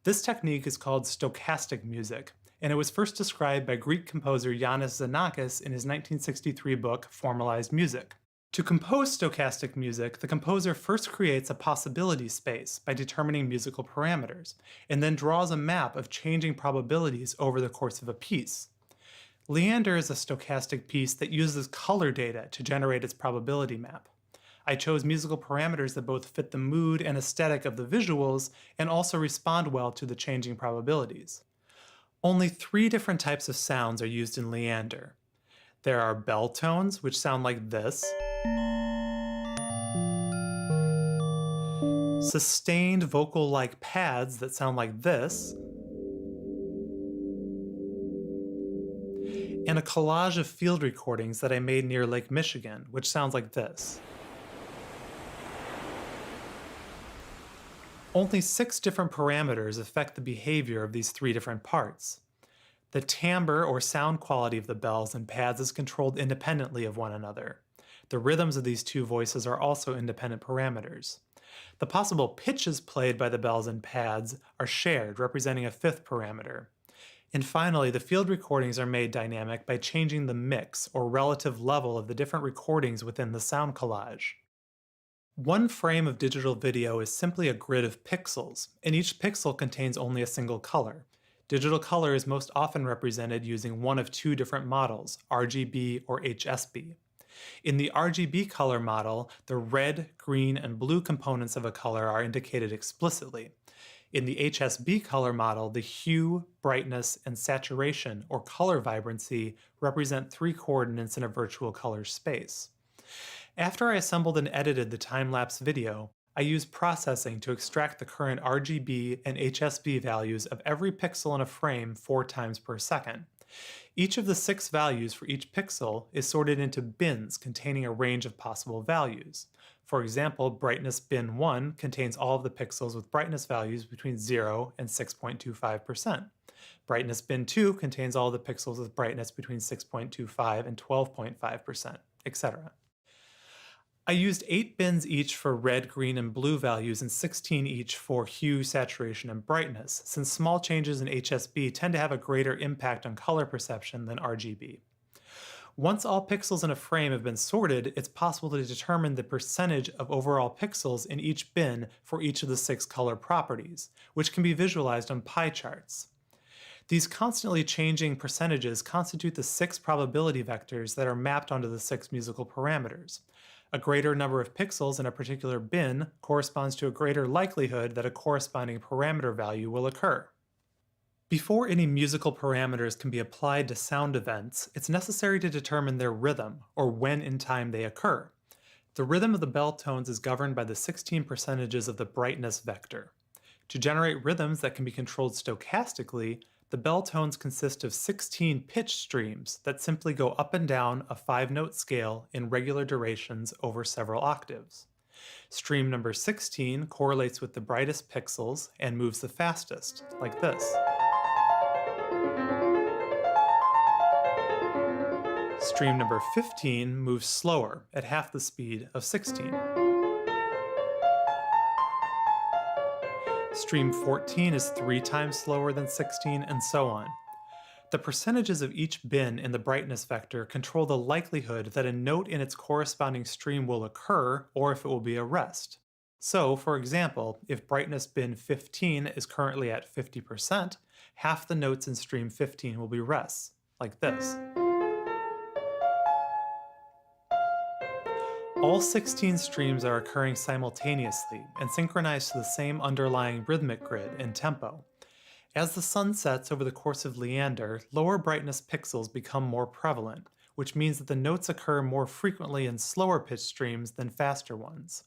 This technique is called stochastic music, and it was first described by Greek composer Yannis Xenakis in his 1963 book, Formalized Music. To compose stochastic music, the composer first creates a possibility space by determining musical parameters, and then draws a map of changing probabilities over the course of a piece. Leander is a stochastic piece that uses color data to generate its probability map. I chose musical parameters that both fit the mood and aesthetic of the visuals and also respond well to the changing probabilities. Only 3 different types of sounds are used in Leander. There are bell tones, which sound like this, sustained vocal-like pads that sound like this, and a collage of field recordings that I made near Lake Michigan, which sounds like this. Only 6 different parameters affect the behavior of these 3 different parts. The timbre or sound quality of the bells and pads is controlled independently of one another. The rhythms of these 2 voices are also independent parameters. The possible pitches played by the bells and pads are shared, representing a 5th parameter. And finally, the field recordings are made dynamic by changing the mix or relative level of the different recordings within the sound collage. One frame of digital video is simply a grid of pixels, and each pixel contains only a single color. Digital color is most often represented using one of 2 different models, RGB or HSB. In the RGB color model, the red, green, and blue components of a color are indicated explicitly. In the HSB color model, the hue, brightness, and saturation, or color vibrancy, represent 3 coordinates in a virtual color space. After I assembled and edited the time-lapse video, I used processing to extract the current RGB and HSB values of every pixel in a frame 4 times per second. Each of the 6 values for each pixel is sorted into bins containing a range of possible values. For example, brightness bin 1 contains all of the pixels with brightness values between 0 and 6.25%. Brightness bin 2 contains all the pixels with brightness between 6.25 and 12.5%, etc. I used 8 bins each for red, green, and blue values and 16 each for hue, saturation, and brightness, since small changes in HSB tend to have a greater impact on color perception than RGB. Once all pixels in a frame have been sorted, it's possible to determine the percentage of overall pixels in each bin for each of the 6 color properties, which can be visualized on pie charts. These constantly changing percentages constitute the 6 probability vectors that are mapped onto the 6 musical parameters. A greater number of pixels in a particular bin corresponds to a greater likelihood that a corresponding parameter value will occur. Before any musical parameters can be applied to sound events, it's necessary to determine their rhythm, or when in time they occur. The rhythm of the bell tones is governed by the 16 percentages of the brightness vector. To generate rhythms that can be controlled stochastically, the bell tones consist of 16 pitch streams that simply go up and down a 5-note scale in regular durations over several octaves. Stream number 16 correlates with the brightest pixels and moves the fastest, like this. Stream number 15 moves slower at half the speed of 16. Stream 14 is 3 times slower than 16, and so on. The percentages of each bin in the brightness vector control the likelihood that a note in its corresponding stream will occur, or if it will be a rest. So, for example, if brightness bin 15 is currently at 50%, half the notes in stream 15 will be rests, like this. All 16 streams are occurring simultaneously and synchronized to the same underlying rhythmic grid and tempo. As the sun sets over the course of Leander, lower brightness pixels become more prevalent, which means that the notes occur more frequently in slower pitch streams than faster ones.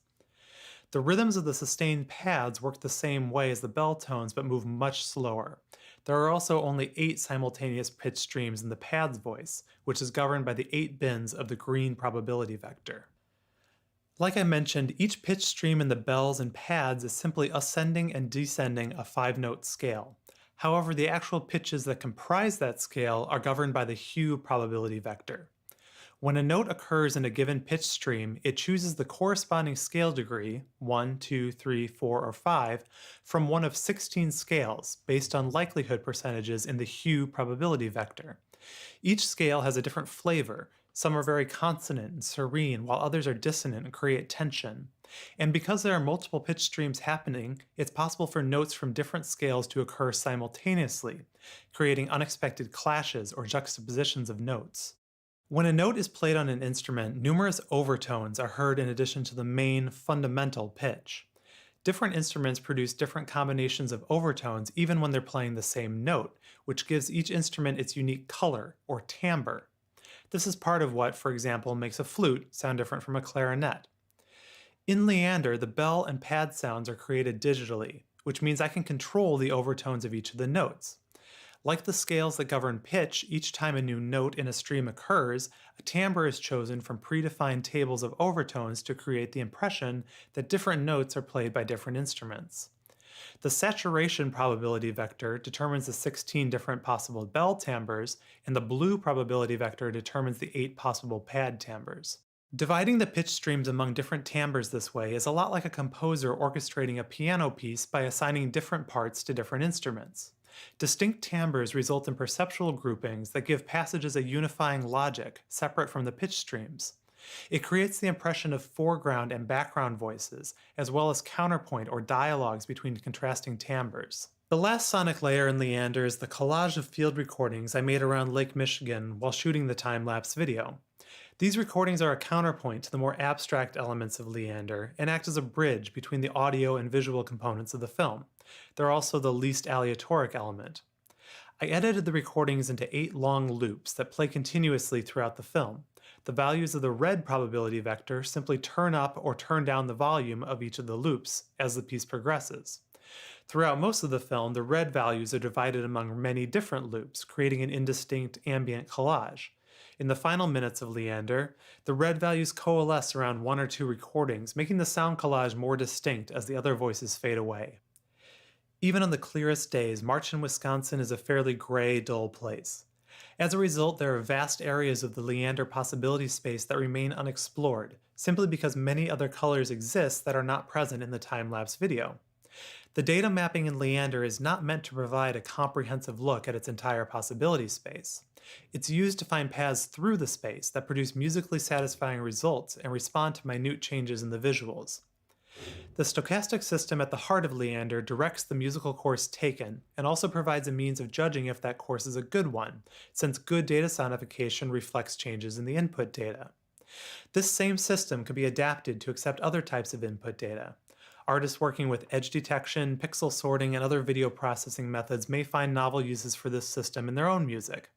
The rhythms of the sustained pads work the same way as the bell tones but move much slower. There are also only 8 simultaneous pitch streams in the pad's voice, which is governed by the 8 bins of the green probability vector. Like I mentioned, each pitch stream in the bells and pads is simply ascending and descending a 5-note scale. However, the actual pitches that comprise that scale are governed by the hue probability vector. When a note occurs in a given pitch stream, it chooses the corresponding scale degree, 1, 2, 3, 4, or 5, from one of 16 scales based on likelihood percentages in the hue probability vector. Each scale has a different flavor. Some are very consonant and serene, while others are dissonant and create tension. And because there are multiple pitch streams happening, it's possible for notes from different scales to occur simultaneously, creating unexpected clashes or juxtapositions of notes. When a note is played on an instrument, numerous overtones are heard in addition to the main, fundamental pitch. Different instruments produce different combinations of overtones even when they're playing the same note, which gives each instrument its unique color, or timbre. This is part of what, for example, makes a flute sound different from a clarinet. In Leander, the bell and pad sounds are created digitally, which means I can control the overtones of each of the notes. Like the scales that govern pitch, each time a new note in a stream occurs, a timbre is chosen from predefined tables of overtones to create the impression that different notes are played by different instruments. The saturation probability vector determines the 16 different possible bell timbres, and the blue probability vector determines the 8 possible pad timbres. Dividing the pitch streams among different timbres this way is a lot like a composer orchestrating a piano piece by assigning different parts to different instruments. Distinct timbres result in perceptual groupings that give passages a unifying logic separate from the pitch streams. It creates the impression of foreground and background voices, as well as counterpoint or dialogues between contrasting timbres. The last sonic layer in Leander is the collage of field recordings I made around Lake Michigan while shooting the time-lapse video. These recordings are a counterpoint to the more abstract elements of Leander and act as a bridge between the audio and visual components of the film. They're also the least aleatoric element. I edited the recordings into 8 long loops that play continuously throughout the film. The values of the red probability vector simply turn up or turn down the volume of each of the loops as the piece progresses. Throughout most of the film, the red values are divided among many different loops, creating an indistinct ambient collage. In the final minutes of Leander, the red values coalesce around 1 or 2 recordings, making the sound collage more distinct as the other voices fade away. Even on the clearest days, March in Wisconsin is a fairly gray, dull place. As a result, there are vast areas of the Leander possibility space that remain unexplored, simply because many other colors exist that are not present in the time-lapse video. The data mapping in Leander is not meant to provide a comprehensive look at its entire possibility space. It's used to find paths through the space that produce musically satisfying results and respond to minute changes in the visuals. The stochastic system at the heart of Leander directs the musical course taken and also provides a means of judging if that course is a good one, since good data sonification reflects changes in the input data. This same system can be adapted to accept other types of input data. Artists working with edge detection, pixel sorting, and other video processing methods may find novel uses for this system in their own music.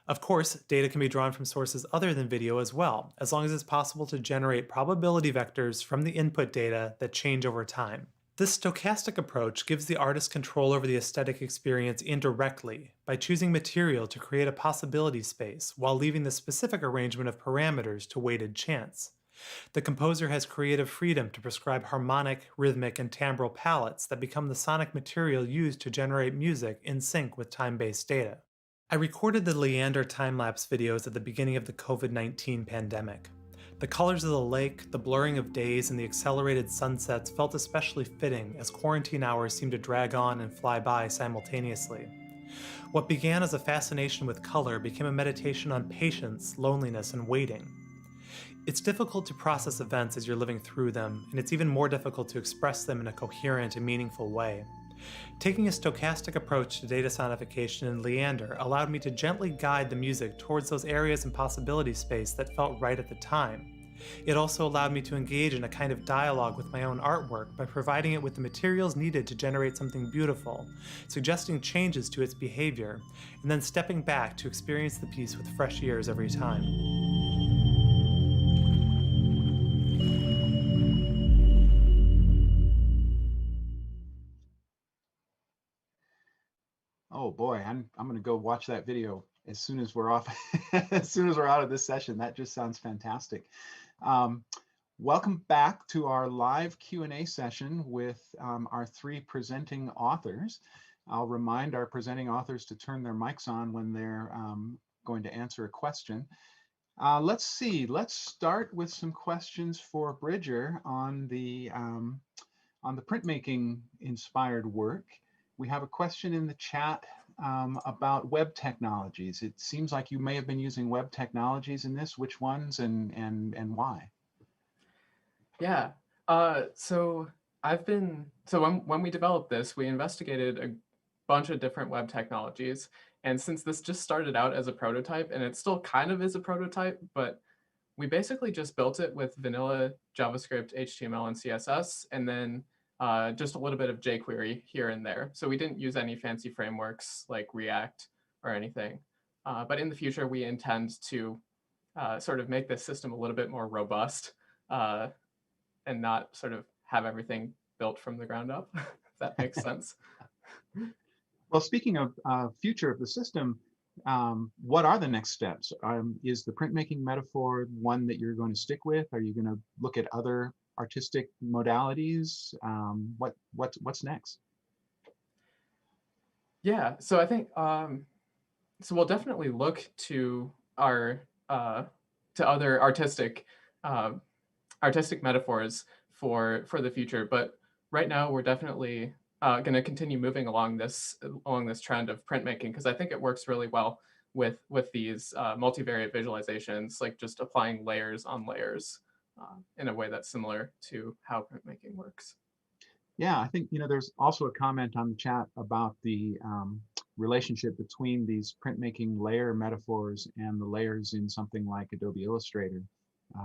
Of course, data can be drawn from sources other than video as well, as long as it's possible to generate probability vectors from the input data that change over time. This stochastic approach gives the artist control over the aesthetic experience indirectly by choosing material to create a possibility space while leaving the specific arrangement of parameters to weighted chance. The composer has creative freedom to prescribe harmonic, rhythmic, and timbral palettes that become the sonic material used to generate music in sync with time-based data. I recorded the Leander time-lapse videos at the beginning of the COVID-19 pandemic. The colors of the lake, the blurring of days, and the accelerated sunsets felt especially fitting as quarantine hours seemed to drag on and fly by simultaneously. What began as a fascination with color became a meditation on patience, loneliness, and waiting. It's difficult to process events as you're living through them, and it's even more difficult to express them in a coherent and meaningful way. Taking a stochastic approach to data sonification in Leander allowed me to gently guide the music towards those areas in possibility space that felt right at the time. It also allowed me to engage in a kind of dialogue with my own artwork by providing it with the materials needed to generate something beautiful, suggesting changes to its behavior, and then stepping back to experience the piece with fresh ears every time. Oh boy, I'm going to go watch that video as soon as we're off, as soon as we're out of this session. That just sounds fantastic. Welcome back to our live Q&A session with our three presenting authors. I'll remind our presenting authors to turn their mics on when they're going to answer a question. Let's see, let's start with some questions for Bridger on the printmaking inspired work. We have a question in the chat about web technologies. It seems like you may have been using web technologies in this. Which ones and why? Yeah. So when we developed this, we investigated a bunch of different web technologies. And since this just started out as a prototype, and it still kind of is a prototype, but we basically just built it with vanilla JavaScript, HTML, and CSS, and then just a little bit of jQuery here and there. So we didn't use any fancy frameworks like React or anything. But in the future, we intend to sort of make this system a little bit more robust and not sort of have everything built from the ground up, if that makes sense. Well, speaking of future of the system, what are the next steps? Is the printmaking metaphor one that you're going to stick with? Are you going to look at other artistic modalities? What's next? Yeah, so I think so we'll definitely look to our to other artistic metaphors for the future, but right now we're definitely going to continue moving along this trend of printmaking, because I think it works really well with these multivariate visualizations, like just applying layers on layers in a way that's similar to how printmaking works. Yeah, I think, there's also a comment on the chat about the relationship between these printmaking layer metaphors and the layers in something like Adobe Illustrator,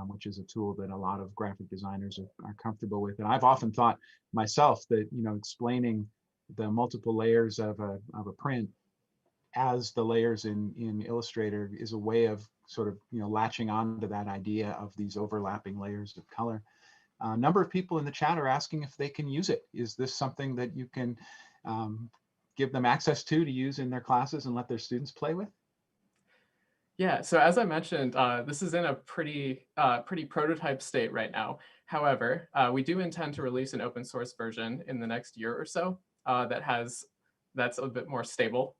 which is a tool that a lot of graphic designers are comfortable with. And I've often thought myself that, explaining the multiple layers of a print as the layers in Illustrator is a way of sort of, latching on to that idea of these overlapping layers of color. A number of people in the chat are asking if they can use it. Is this something that you can give them access to use in their classes and let their students play with? Yeah, so as I mentioned, this is in a pretty prototype state right now. However, we do intend to release an open source version in the next year or so that's a bit more stable.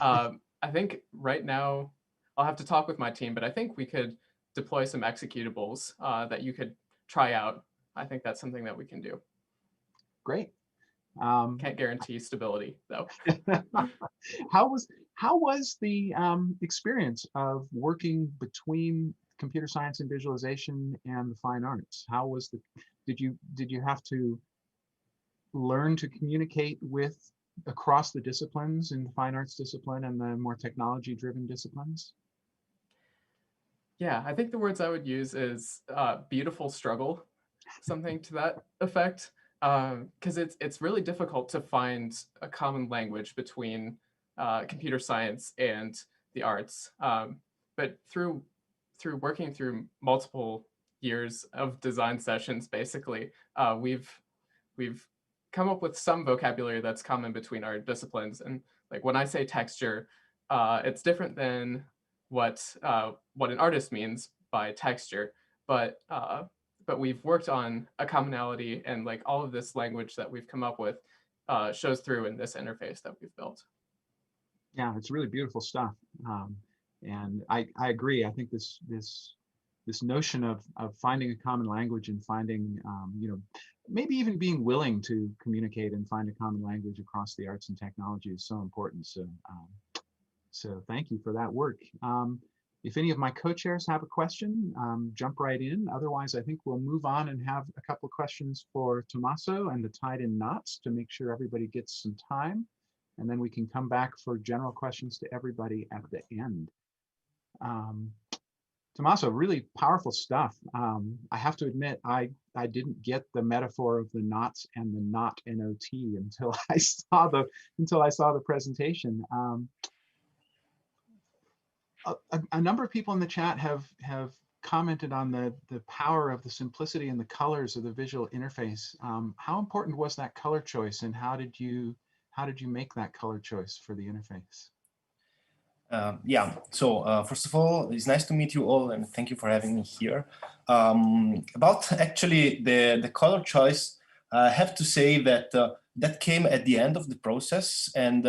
I think right now, I'll have to talk with my team, but I think we could deploy some executables that you could try out. I think that's something that we can do. Great. Can't guarantee stability though. How was the experience of working between computer science and visualization and the fine arts? How was did you have to learn to communicate with across the disciplines in the fine arts discipline and the more technology driven disciplines? Yeah, I think the words I would use is beautiful struggle, something to that effect. Because it's really difficult to find a common language between computer science and the arts. But through working through multiple years of design sessions, basically, we've come up with some vocabulary that's common between our disciplines. And like when I say texture, it's different than what an artist means by texture. but we've worked on a commonality, and like all of this language that we've come up with shows through in this interface that we've built. Yeah, it's really beautiful stuff. And I agree. I think this notion of finding a common language and finding, maybe even being willing to communicate and find a common language across the arts and technology is so important. So thank you for that work. If any of my co-chairs have a question, jump right in. Otherwise, I think we'll move on and have a couple of questions for Tommaso and the tied in knots to make sure everybody gets some time. And then we can come back for general questions to everybody at the end. Tommaso, really powerful stuff. I have to admit, I didn't get the metaphor of the knots and the knot N-O-T until I saw the presentation. A number of people in the chat have commented on the power of the simplicity and the colors of the visual interface. How important was that color choice, and how did you make that color choice for the interface? Yeah, so first of all, it's nice to meet you all, and thank you for having me here. About actually the color choice, I have to say that that came at the end of the process, and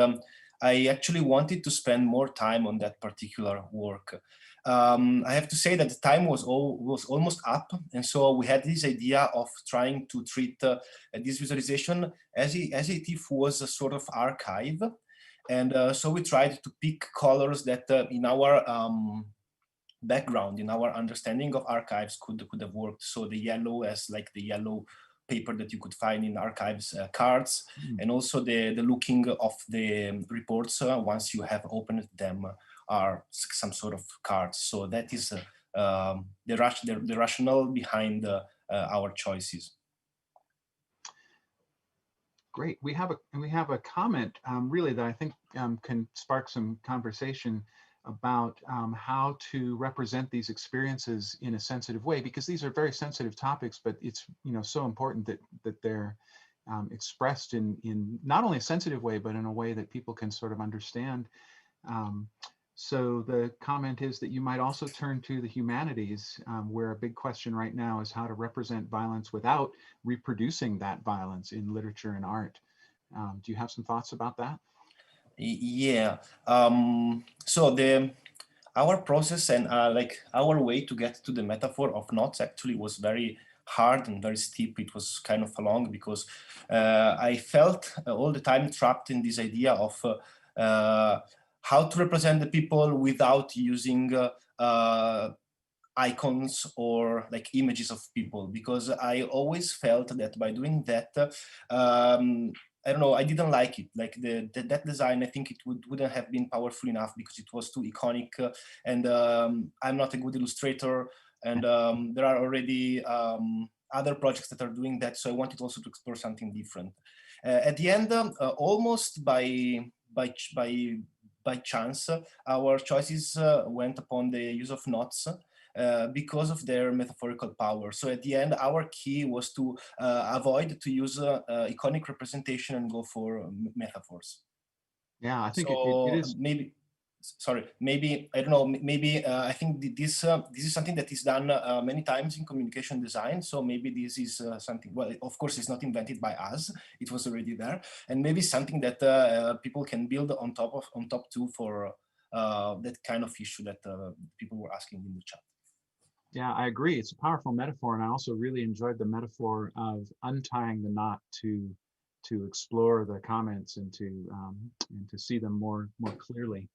I actually wanted to spend more time on that particular work. I have to say that the time was almost up, and so we had this idea of trying to treat this visualization as if was a sort of archive. And so we tried to pick colors that in our background, in our understanding of archives could have worked. So the yellow as like the yellow paper that you could find in archives cards, and also the looking of the reports once you have opened them are some sort of cards. So that is the rationale behind our choices. Great. We have a comment really that I think can spark some conversation about how to represent these experiences in a sensitive way, because these are very sensitive topics, but it's so important that they're expressed in not only a sensitive way, but in a way that people can sort of understand. So the comment is that you might also turn to the humanities, where a big question right now is how to represent violence without reproducing that violence in literature and art. Do you have some thoughts about that? Yeah. So our process and like our way to get to the metaphor of knots actually was very hard and very steep. It was kind of long because I felt all the time trapped in this idea of how to represent the people without using icons or like images of people, because I always felt that by doing that, I don't know, I didn't like it. Like that design, I think it wouldn't have been powerful enough because it was too iconic, and I'm not a good illustrator, and there are already other projects that are doing that, so I wanted also to explore something different. At the end, almost by chance, our choices went upon the use of knots because of their metaphorical power. So at the end, our key was to avoid to use iconic representation and go for metaphors. Yeah, I think so it is. Maybe I don't know. Maybe I think this is something that is done many times in communication design. So maybe this is something. Well, of course, it's not invented by us. It was already there, and maybe something that people can build on top too for that kind of issue that people were asking in the chat. Yeah, I agree. It's a powerful metaphor, and I also really enjoyed the metaphor of untying the knot to explore the comments and to see them more clearly.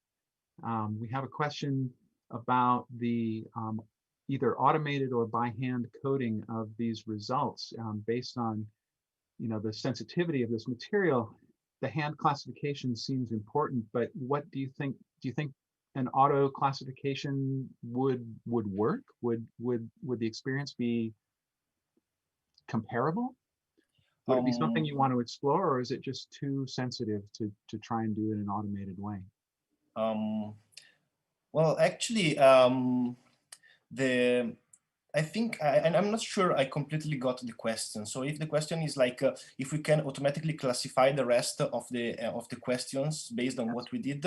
We have a question about the either automated or by hand coding of these results based on the sensitivity of this material. The hand classification seems important, but what do you think? Do you think an auto classification would work? Would the experience be comparable? Would it be something you want to explore, or is it just too sensitive to try and do it in an automated way? Well, actually, I think, and I'm not sure I completely got the question. So if the question is like, if we can automatically classify the rest of the questions based on what we did,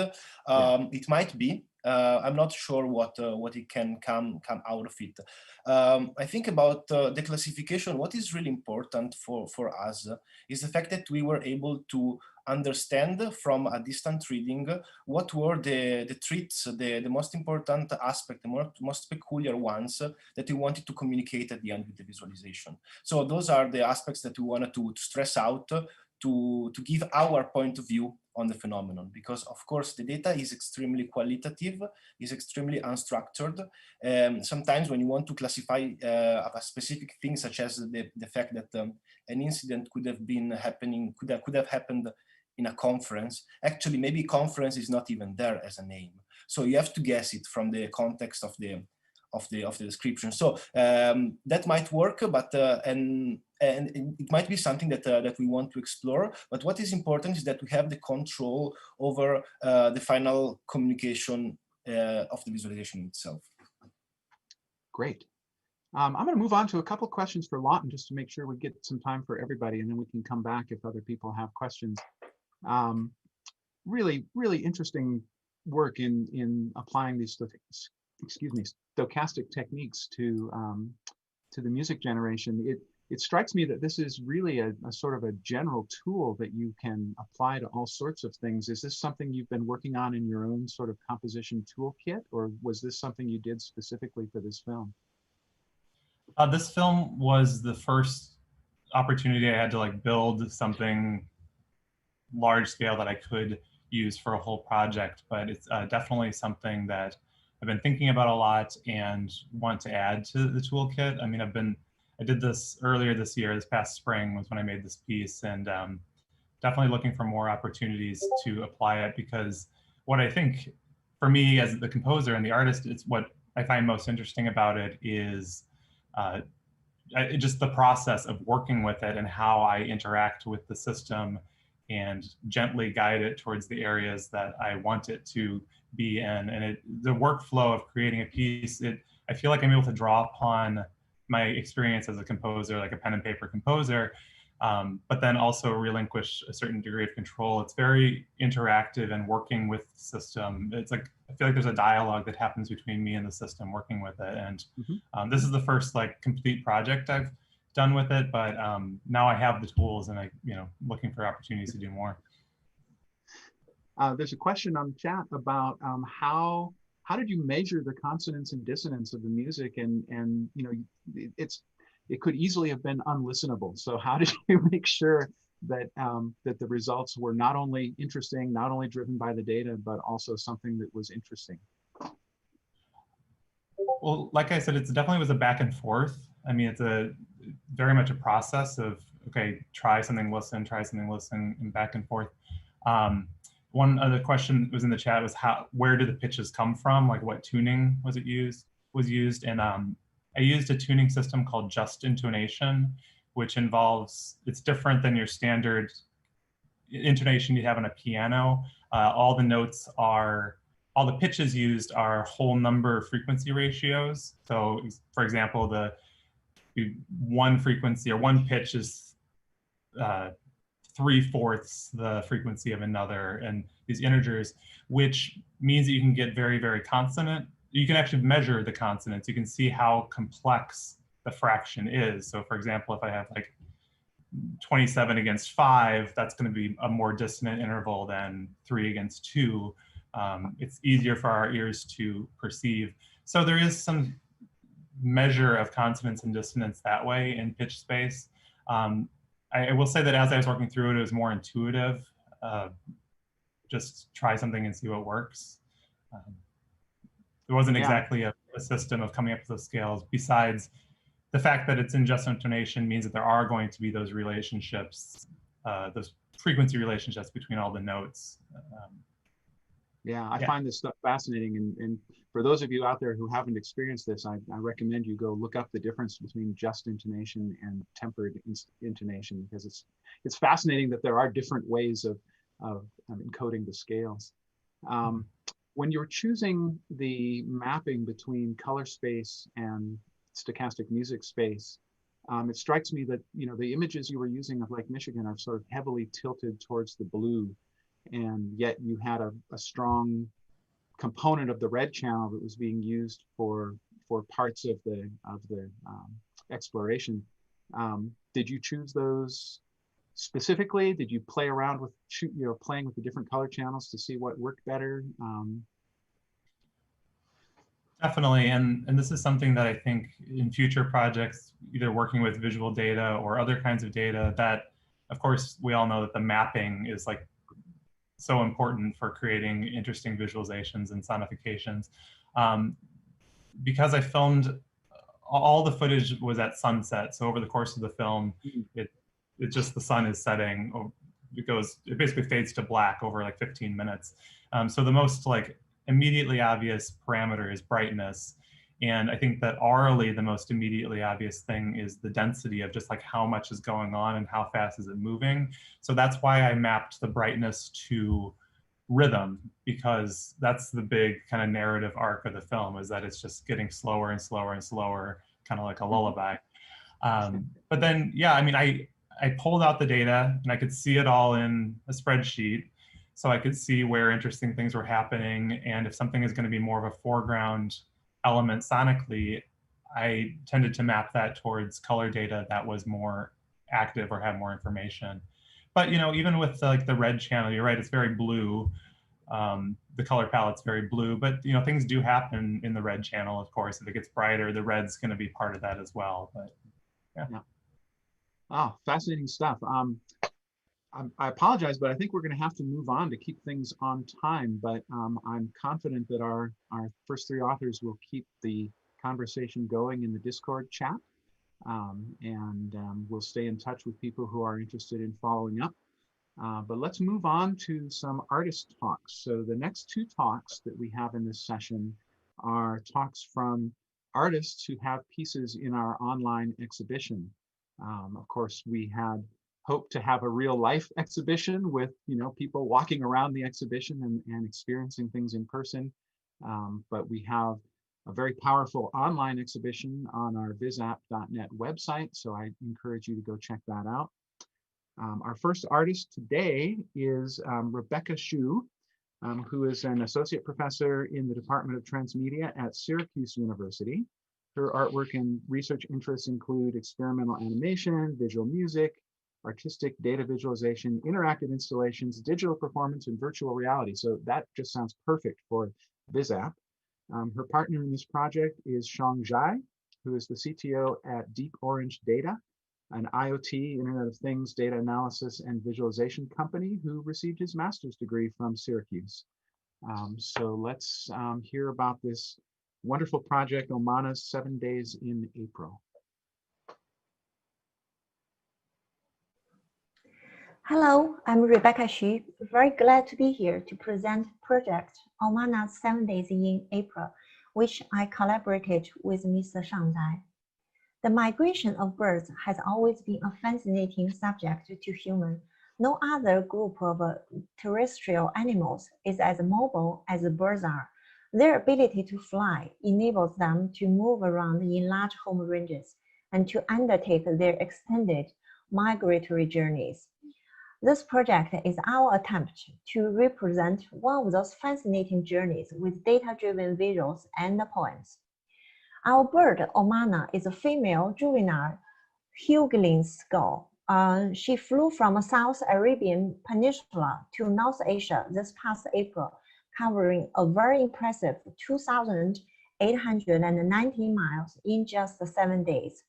it might be. I'm not sure what it can come out of it. I think about the classification. What is really important for us is the fact that we were able to understand from a distant reading what were the traits, the most important aspect, the most peculiar ones that we wanted to communicate at the end with the visualization. So those are the aspects that we wanted to stress out to give our point of view on the phenomenon, because of course the data is extremely qualitative, is extremely unstructured. Sometimes when you want to classify a specific thing, such as the fact that an incident could have been happening, could have happened in a conference, actually maybe conference is not even there as a name. So you have to guess it from the context of the description. So that might work, but and it might be something that we want to explore. But what is important is that we have the control over the final communication of the visualization itself. Great. I'm going to move on to a couple questions for Lawton, just to make sure we get some time for everybody, and then we can come back if other people have questions. Really, really interesting work in applying these stochastic techniques to the music generation. It strikes me that this is really a sort of a general tool that you can apply to all sorts of things. Is this something you've been working on in your own sort of composition toolkit, or was this something you did specifically for this film? This film was the first opportunity I had to like build something large scale that I could use for a whole project, but it's definitely something that I've been thinking about a lot and want to add to the toolkit. I mean, I did this earlier this year, this past spring was when I made this piece, and definitely looking for more opportunities to apply it, because what I think for me as the composer and the artist, it's what I find most interesting about it is just the process of working with it and how I interact with the system and gently guide it towards the areas that I want it to be in. And the workflow of creating a piece, I feel like I'm able to draw upon my experience as a composer, like a pen and paper composer, but then also relinquish a certain degree of control. It's very interactive and working with the system. It's like, I feel like there's a dialogue that happens between me and the system working with it. And this is the first like complete project I've done with it, but now I have the tools and looking for opportunities to do more. There's a question on the chat about how did you measure the consonance and dissonance of the music, and it could easily have been unlistenable. So how did you make sure that that the results were not only interesting, not only driven by the data, but also something that was interesting? Well, like I said, it definitely was a back and forth. I mean, it's very much a process of, okay, try something, listen, and back and forth. One other question that was in the chat was where did the pitches come from? Like what tuning was used? And I used a tuning system called Just Intonation, which involves, it's different than your standard intonation you have on a piano. All the pitches used are whole number frequency ratios. So for example, one frequency or one pitch is 3/4 the frequency of another, and these integers, which means that you can get very, very consonant. You can actually measure the consonants. You can see how complex the fraction is. So for example, if I have like 27 against 5, that's going to be a more dissonant interval than 3 against 2. It's easier for our ears to perceive. So there is some measure of consonance and dissonance that way in pitch space. I will say that as I was working through it, it was more intuitive. Just try something and see what works. There wasn't exactly a system of coming up with those scales, besides the fact that it's in just intonation means that there are going to be those relationships, those frequency relationships between all the notes. I find this stuff fascinating, and for those of you out there who haven't experienced this, I recommend you go look up the difference between just intonation and tempered intonation, because it's fascinating that there are different ways of encoding the scales. When you're choosing the mapping between color space and stochastic music space, it strikes me that the images you were using of Lake Michigan are sort of heavily tilted towards the blue, and yet you had a strong component of the red channel that was being used for parts of the exploration. Did you choose those specifically? Did you play around with playing with the different color channels to see what worked better? Definitely, and this is something that I think in future projects, either working with visual data or other kinds of data, that of course we all know that the mapping is like so important for creating interesting visualizations and sonifications. Because I filmed, all the footage was at sunset, so over the course of the film, it just, the sun is setting. It basically fades to black over like 15 minutes. So the most like immediately obvious parameter is brightness. And I think that orally, the most immediately obvious thing is the density of just like how much is going on and how fast is it moving. So that's why I mapped the brightness to rhythm, because that's the big kind of narrative arc of the film, is that it's just getting slower and slower and slower, kind of like a lullaby. But then, yeah, I mean, I pulled out the data and I could see it all in a spreadsheet. So I could see where interesting things were happening. And if something is going to be more of a foreground element sonically, I tended to map that towards color data that was more active or had more information. But even with the red channel, you're right, it's very blue. The color palette's very blue, but things do happen in the red channel, of course. If it gets brighter, the red's going to be part of that as well. But yeah. Oh, fascinating stuff. I apologize, but I think we're going to have to move on to keep things on time. But I'm confident that our first three authors will keep the conversation going in the Discord chat. And we'll stay in touch with people who are interested in following up. But let's move on to some artist talks. So the next two talks that we have in this session are talks from artists who have pieces in our online exhibition. Of course, we had hoped to have a real life exhibition with people walking around the exhibition and experiencing things in person. But we have a very powerful online exhibition on our visap.net website, so I encourage you to go check that out. Our first artist today is Rebecca Shu, who is an associate professor in the Department of Transmedia at Syracuse University. Her artwork and research interests include experimental animation, visual music, artistic data visualization, interactive installations, digital performance, and virtual reality. So that just sounds perfect for VISAP. Her partner in this project is Shang Zhai, who is the CTO at Deep Orange Data, an IoT, Internet of Things, data analysis and visualization company who received his master's degree from Syracuse. So let's hear about this wonderful project, Omana's 7 Days in April. Hello, I'm Rebecca Xu. Very glad to be here to present project Omana's 7 Days in April, which I collaborated with Mr. Shang Zhai. The migration of birds has always been a fascinating subject to humans. No other group of terrestrial animals is as mobile as birds are. Their ability to fly enables them to move around in large home ranges and to undertake their extended migratory journeys. This project is our attempt to represent one of those fascinating journeys with data-driven visuals and poems. Our bird, Omana, is a female juvenile Hughlin gull. She flew from South Arabian Peninsula to North Asia this past April, covering a very impressive 2,890 miles in just 7 days.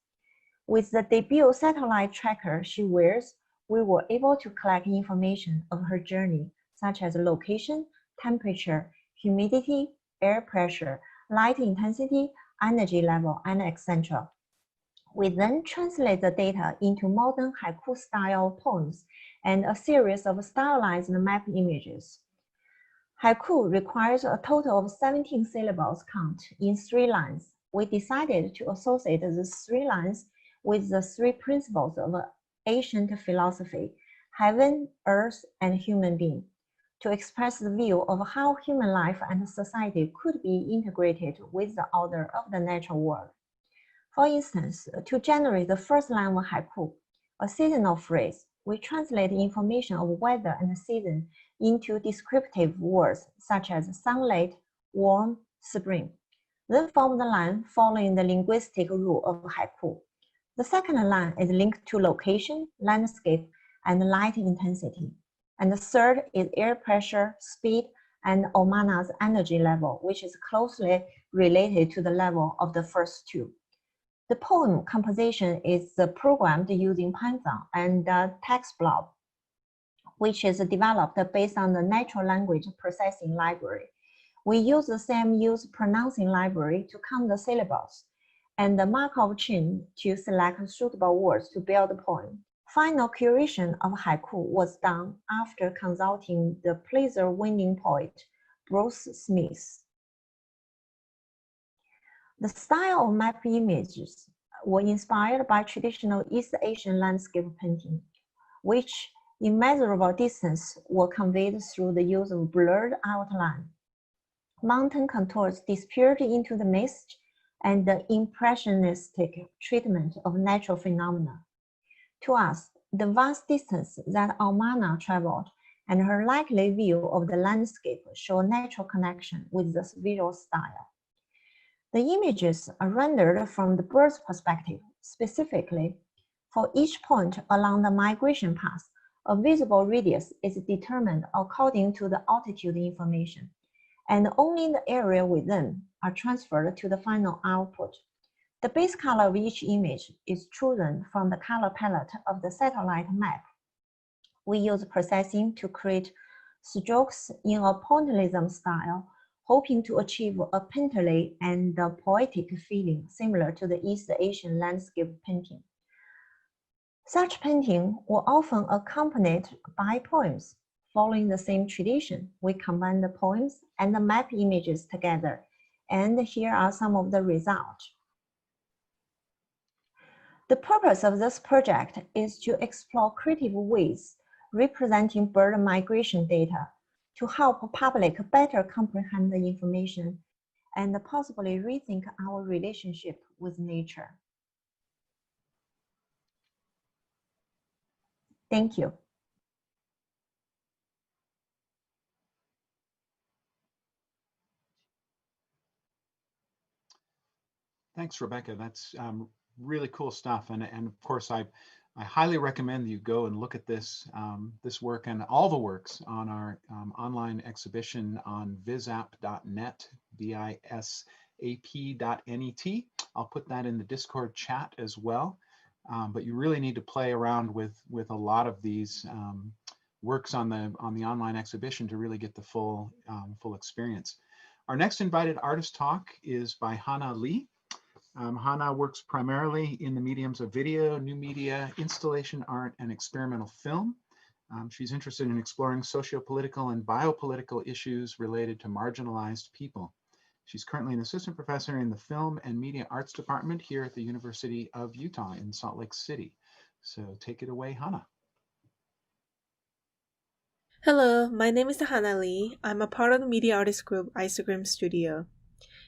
With the debut satellite tracker she wears, we were able to collect information of her journey, such as location, temperature, humidity, air pressure, light intensity, energy level, and etc. We then translate the data into modern haiku-style poems and a series of stylized map images. Haiku requires a total of 17 syllables count in 3 lines. We decided to associate these 3 lines with the 3 principles of ancient philosophy, heaven, earth, and human being, to express the view of how human life and society could be integrated with the order of the natural world. For instance, to generate the first line of haiku, a seasonal phrase, we translate information of weather and season into descriptive words such as sunlight, warm, spring. Then form the line following the linguistic rule of haiku. The second line is linked to location, landscape, and light intensity. And the third is air pressure, speed, and Omana's energy level, which is closely related to the level of the first two. The poem composition is programmed using Python and TextBlob, which is developed based on the natural language processing library. We use the same use pronouncing library to count the syllables and the Markov chain to select suitable words to build the poem. Final curation of haiku was done after consulting the Pulitzer-winning poet Bruce Smith. The style of map images were inspired by traditional East Asian landscape painting, which in measurable distance were conveyed through the use of blurred outline. Mountain contours disappeared into the mist and the impressionistic treatment of natural phenomena. To us, the vast distance that Omana traveled and her likely view of the landscape show a natural connection with this visual style. The images are rendered from the bird's perspective. Specifically, for each point along the migration path, a visible radius is determined according to the altitude information, and only the area within are transferred to the final output. The base color of each image is chosen from the color palette of the satellite map. We use processing to create strokes in a pointillism style, hoping to achieve a painterly and poetic feeling similar to the East Asian landscape painting. Such painting were often accompanied by poems. Following the same tradition, we combine the poems and the map images together, and here are some of the results. The purpose of this project is to explore creative ways representing bird migration data to help public better comprehend the information and possibly rethink our relationship with nature. Thank you. Thanks, Rebecca. That's really cool stuff. And of course, I highly recommend you go and look at this, this work and all the works on our online exhibition on visap.net, visap.net. I'll put that in the Discord chat as well. But you really need to play around with a lot of these works on the online exhibition to really get the full experience. Our next invited artist talk is by Hannah Lee. Hannah works primarily in the mediums of video, new media, installation art, and experimental film. She's interested in exploring socio-political and biopolitical issues related to marginalized people. She's currently an assistant professor in the Film and Media Arts Department here at the University of Utah in Salt Lake City. So take it away, Hannah. Hello, my name is Hannah Lee. I'm a part of the media artist group Ice Cream Studio.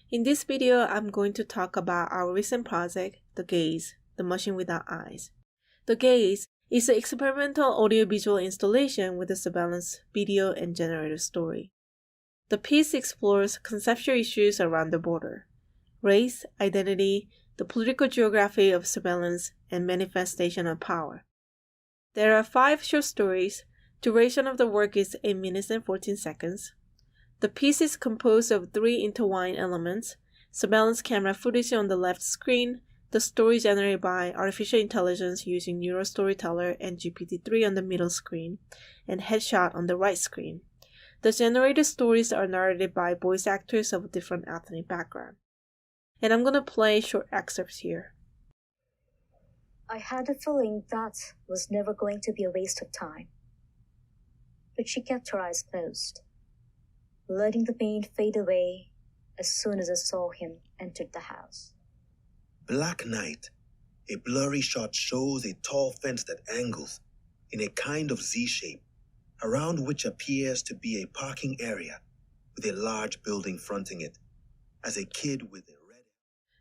In this video, I'm going to talk about our recent project, The Gaze, the Machine Without Eyes. The Gaze is an experimental audiovisual installation with a surveillance, video, and generated story. The piece explores conceptual issues around the border: race, identity, the political geography of surveillance, and manifestation of power. There are 5 short stories. Duration of the work is 8 minutes and 14 seconds. The piece is composed of 3 intertwined elements: surveillance camera footage on the left screen, the story generated by artificial intelligence using Neural Storyteller and GPT-3 on the middle screen, and headshot on the right screen. The generated stories are narrated by voice actors of different ethnic background. And I'm gonna play short excerpts here. I had a feeling that was never going to be a waste of time. But she kept her eyes closed, letting the pain fade away as soon as I saw him enter the house. Black night. A blurry shot shows a tall fence that angles in a kind of Z shape, around which appears to be a parking area with a large building fronting it, as a kid with a red...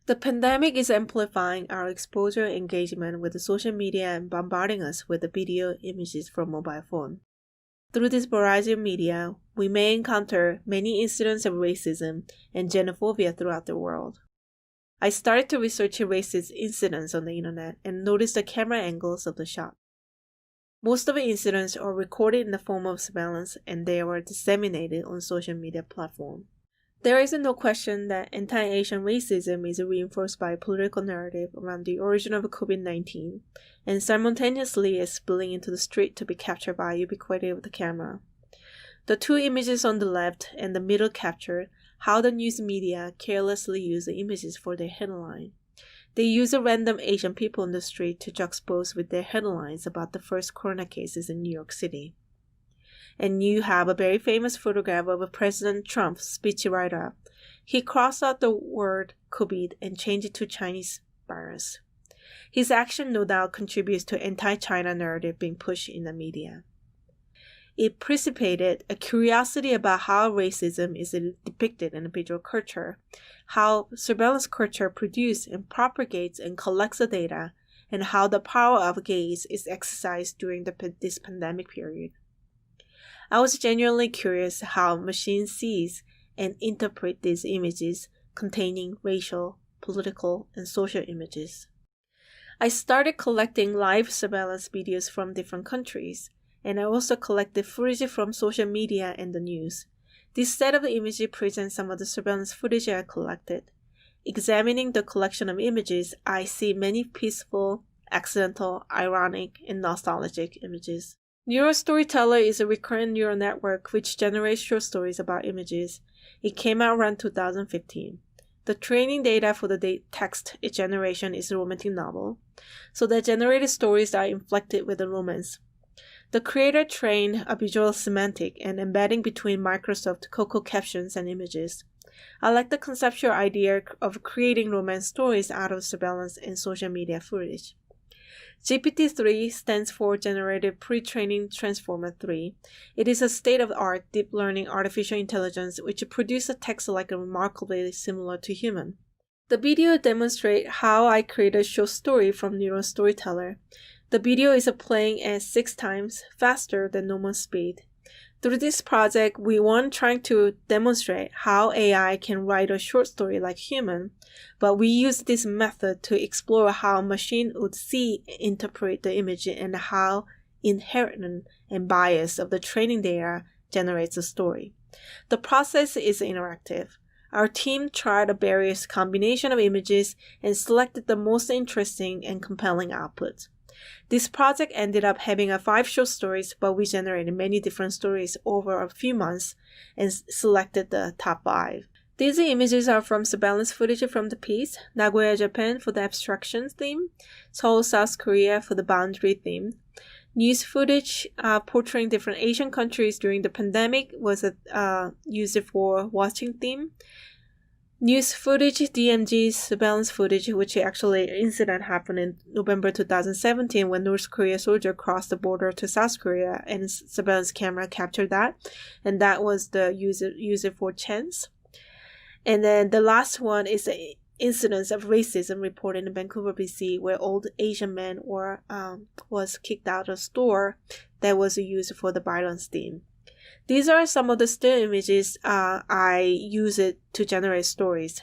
The pandemic is amplifying our exposure and engagement with the social media and bombarding us with the video images from mobile phone. Through this variety of media, we may encounter many incidents of racism and xenophobia throughout the world. I started to research racist incidents on the internet and noticed the camera angles of the shot. Most of the incidents are recorded in the form of surveillance and they were disseminated on social media platforms. There is no question that anti-Asian racism is reinforced by a political narrative around the origin of COVID-19 and simultaneously is spilling into the street to be captured by ubiquity of the camera. The two images on the left and the middle capture how the news media carelessly use the images for their headline. They use random Asian people on the street to juxtapose with their headlines about the first corona cases in New York City. And you have a very famous photograph of President Trump's speech writer. He crossed out the word COVID and changed it to Chinese virus. His action no doubt contributes to anti-China narrative being pushed in the media. It precipitated a curiosity about how racism is depicted in visual culture, how surveillance culture produces and propagates and collects the data, and how the power of gaze is exercised during this pandemic period. I was genuinely curious how machines sees and interpret these images containing racial, political, and social images. I started collecting live surveillance videos from different countries, and I also collected footage from social media and the news. This set of images presents some of the surveillance footage I collected. Examining the collection of images, I see many peaceful, accidental, ironic, and nostalgic images. Neurostoryteller is a recurrent neural network which generates short stories about images. It came out around 2015. The training data for the text generation is a romantic novel, so the generated stories are inflected with a romance. The creator trained a visual semantic and embedding between Microsoft Cocoa captions and images. I like the conceptual idea of creating romance stories out of surveillance and social media footage. GPT-3 stands for Generative Pre-Training Transformer 3. It is a state-of-the-art deep learning artificial intelligence which produces text like remarkably similar to human. The video demonstrates how I create a short story from Neural Storyteller. The video is playing at 6 times faster than normal speed. Through this project, we weren't trying to demonstrate how AI can write a short story like human, but we used this method to explore how a machine would see and interpret the image and how inherent and bias of the training data generates a story. The process is interactive. Our team tried a various combination of images and selected the most interesting and compelling output. This project ended up having 5 short stories, but we generated many different stories over a few months and selected the top 5. These images are from surveillance footage from the piece, Nagoya, Japan for the abstraction theme, Seoul, South Korea for the boundary theme. News footage portraying different Asian countries during the pandemic was used for watching theme. News footage, DMG surveillance footage, which actually incident happened in November 2017 when North Korea soldier crossed the border to South Korea and surveillance camera captured that. And that was the user for chance. And then the last one is the incidence of racism reported in Vancouver, BC, where old Asian man was kicked out of a store that was used for the violence theme. These are some of the still images I use it to generate stories.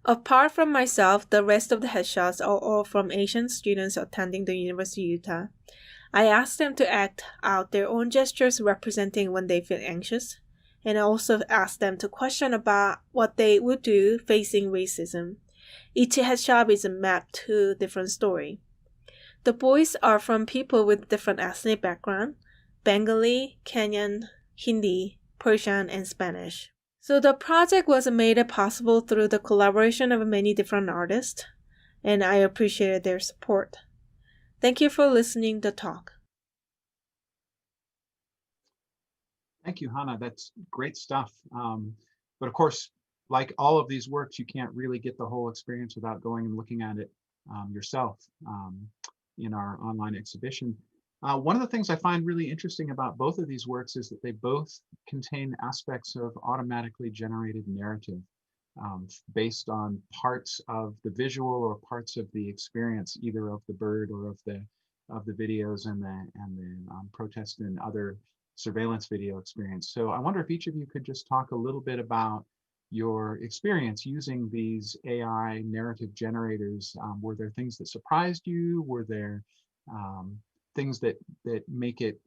Apart from myself, the rest of the headshots are all from Asian students attending the University of Utah. I asked them to act out their own gestures representing when they feel anxious, and I also asked them to question about what they would do facing racism. Each headshot is mapped to a different story. The boys are from people with different ethnic background: Bengali, Kenyan, Hindi, Persian, and Spanish. So the project was made possible through the collaboration of many different artists, and I appreciated their support. Thank you for listening to the talk. Thank you, Hannah. That's great stuff. But of course, like all of these works, you can't really get the whole experience without going and looking at it yourself in our online exhibition. One of the things I find really interesting about both of these works is that they both contain aspects of automatically generated narrative based on parts of the visual or parts of the experience, either of the bird or of the videos and the protest and other surveillance video experience. So I wonder if each of you could just talk a little bit about your experience using these AI narrative generators. Were there things that surprised you? Were there things that make it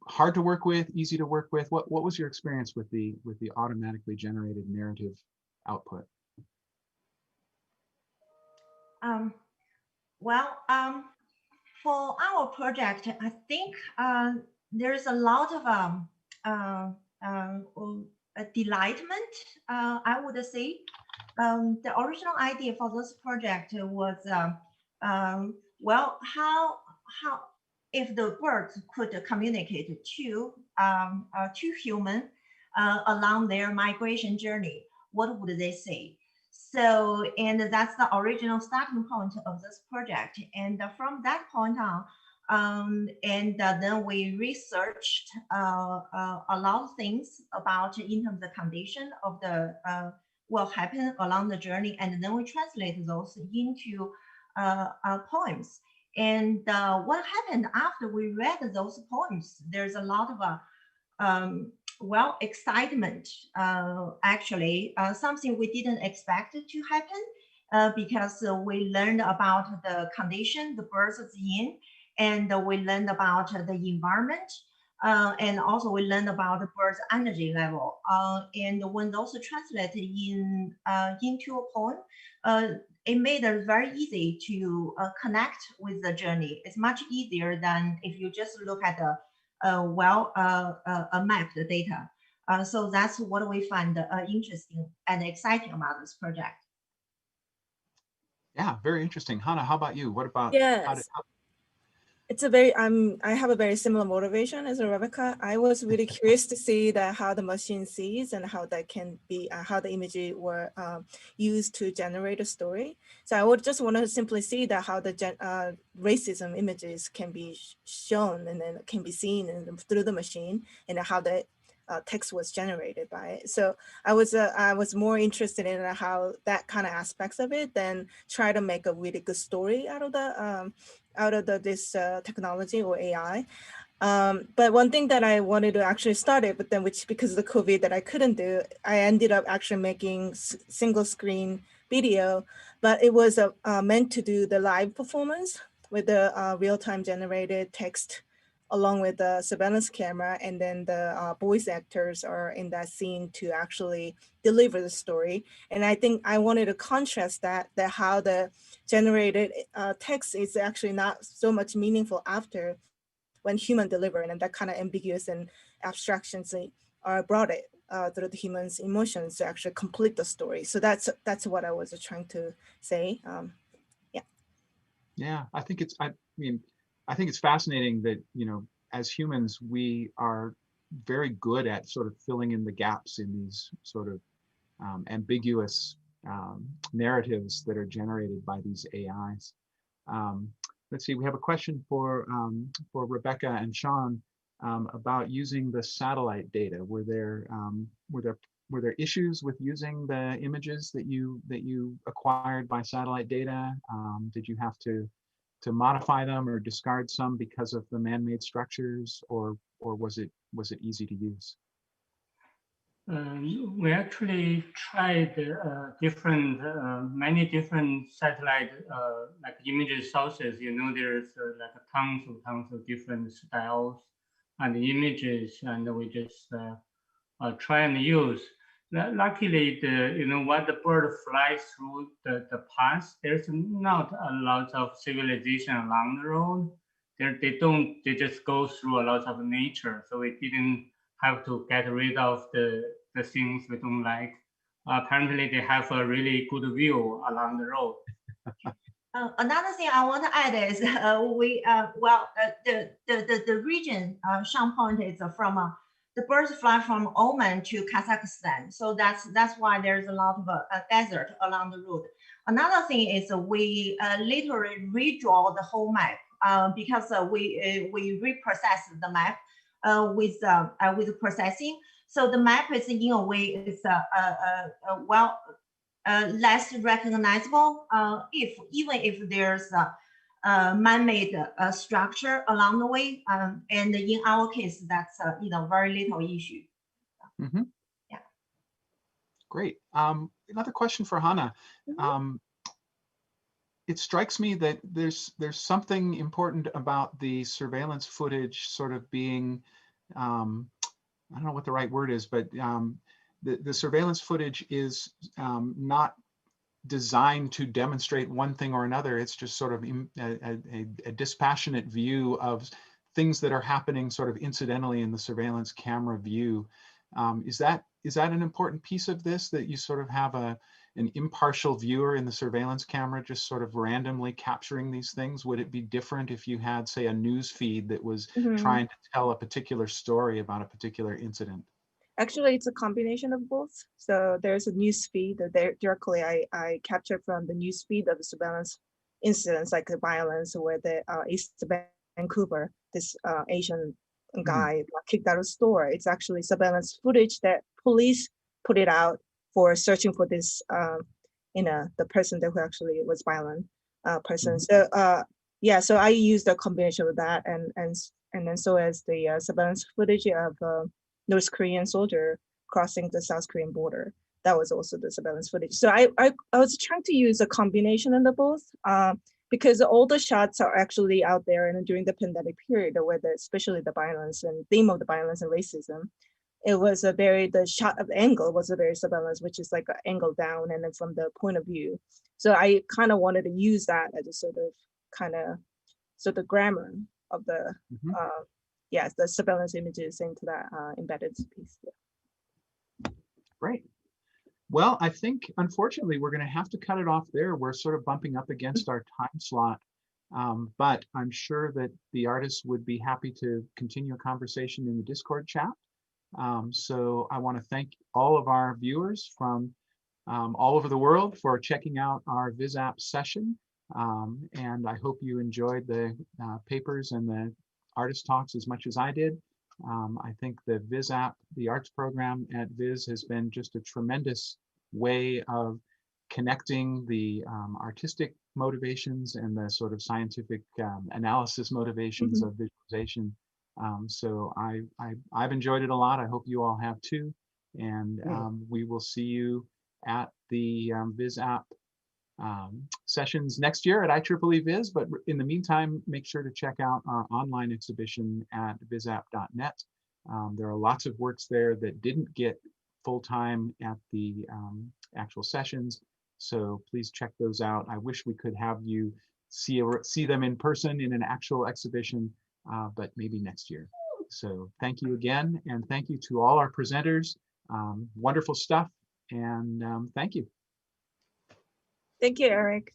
hard to work with, easy to work with? What was your experience with the automatically generated narrative output? For our project, I think there's a lot of delightment, I would say. The original idea for this project was, well, how if the birds could communicate to human along their migration journey, what would they say? So, and that's the original starting point of this project. And from that point on, then we researched a lot of things about in terms of the condition of the what happened along the journey, and then we translate those into poems. And what happened after we read those poems, there's a lot of well, excitement, actually, something we didn't expect to happen because we learned about the condition the birds is in, and we learned about the environment, and also we learned about the bird's energy level. And when those are translated into a poem, it made it very easy to connect with the journey. It's much easier than if you just look at the map the data. So that's what we find interesting and exciting about this project. Yeah, very interesting. Hannah, how about you? What about? Yes. It's a very, I have a very similar motivation as Rebecca. I was really curious to see that how the machine sees and how that can be, how the imagery were used to generate a story. So I would just want to simply see that how the racism images can be shown and then can be seen through the machine, and how the text was generated by it. So I was more interested in how that kind of aspects of it than try to make a really good story out of this technology or AI. But one thing that I wanted to actually start it, but then which because of the COVID that I couldn't do, I ended up actually making single screen video, but it was meant to do the live performance with the real-time generated text along with the surveillance camera, and then the voice actors are in that scene to actually deliver the story. And I think I wanted to contrast that how the generated text is actually not so much meaningful after when human deliver, and that kind of ambiguous and abstractions are brought it through the human's emotions to actually complete the story. So that's what I was trying to say. Yeah. Yeah, I think it's fascinating that, as humans, we are very good at sort of filling in the gaps in these sort of ambiguous narratives that are generated by these AIs. Let's see, we have a question for Rebecca and Sean about using the satellite data. Were there issues with using the images that you acquired by satellite data? Did you have to modify them or discard some because of the man-made structures, or was it easy to use? We actually tried many different satellite like image sources. There's like tons of different styles and images, and we just try and use. Luckily, when the bird flies through the pass, there's not a lot of civilization along the road. They just go through a lot of nature. So we didn't have to get rid of the things we don't like. Apparently, they have a really good view along the road. Another thing I want to add is the region Sean pointed is from the birds fly from Oman to Kazakhstan, so that's why there's a lot of desert along the route. Another thing is we literally redraw the whole map because we reprocess the map with processing. So the map is in a way is less recognizable even if there's man-made structure along the way. And in our case, that's very little issue. Mm-hmm. Yeah. Great. Another question for Hannah. Mm-hmm. It strikes me that there's something important about the surveillance footage sort of being, I don't know what the right word is, but the surveillance footage is not designed to demonstrate one thing or another. It's just sort of a dispassionate view of things that are happening sort of incidentally in the surveillance camera view. Is that an important piece of this, that you sort of have an impartial viewer in the surveillance camera just sort of randomly capturing these things? Would it be different if you had, say, a news feed that was trying to tell a particular story about a particular incident? Actually, it's a combination of both. So there's a news feed that directly I captured from the news feed of the surveillance incidents, like the violence where the East Vancouver, this Asian guy got kicked out of the store. It's actually surveillance footage that police put it out for searching for this, the person that who actually was violent person. So yeah, so I used a combination of that, and then so as the surveillance footage of North Korean soldier crossing the South Korean border. That was also the surveillance footage. So I was trying to use a combination of the both, because all the shots are actually out there, and during the pandemic period, where especially the violence and theme of the violence and racism, it was the shot of angle was a very surveillance, which is like an angle down and then from the point of view. So I kind of wanted to use that as a sort of grammar of the the surveillance images into that embedded piece. Yeah. Great. Well, I think unfortunately we're going to have to cut it off there. We're sort of bumping up against our time slot, but I'm sure that the artists would be happy to continue a conversation in the Discord chat. So I want to thank all of our viewers from all over the world for checking out our VISAP session. And I hope you enjoyed the papers and the artist talks as much as I did. I think the VISAP, the arts program at VIS, has been just a tremendous way of connecting the artistic motivations and the sort of scientific analysis motivations of visualization. So I've enjoyed it a lot. I hope you all have too. And we will see you at the VISAP sessions next year at IEEE Viz. But in the meantime, make sure to check out our online exhibition at visap.net. There are lots of works there that didn't get full-time at the actual sessions. So please check those out. I wish we could have you see them in person in an actual exhibition, but maybe next year. So thank you again, and thank you to all our presenters. Wonderful stuff, and thank you. Thank you, Erik.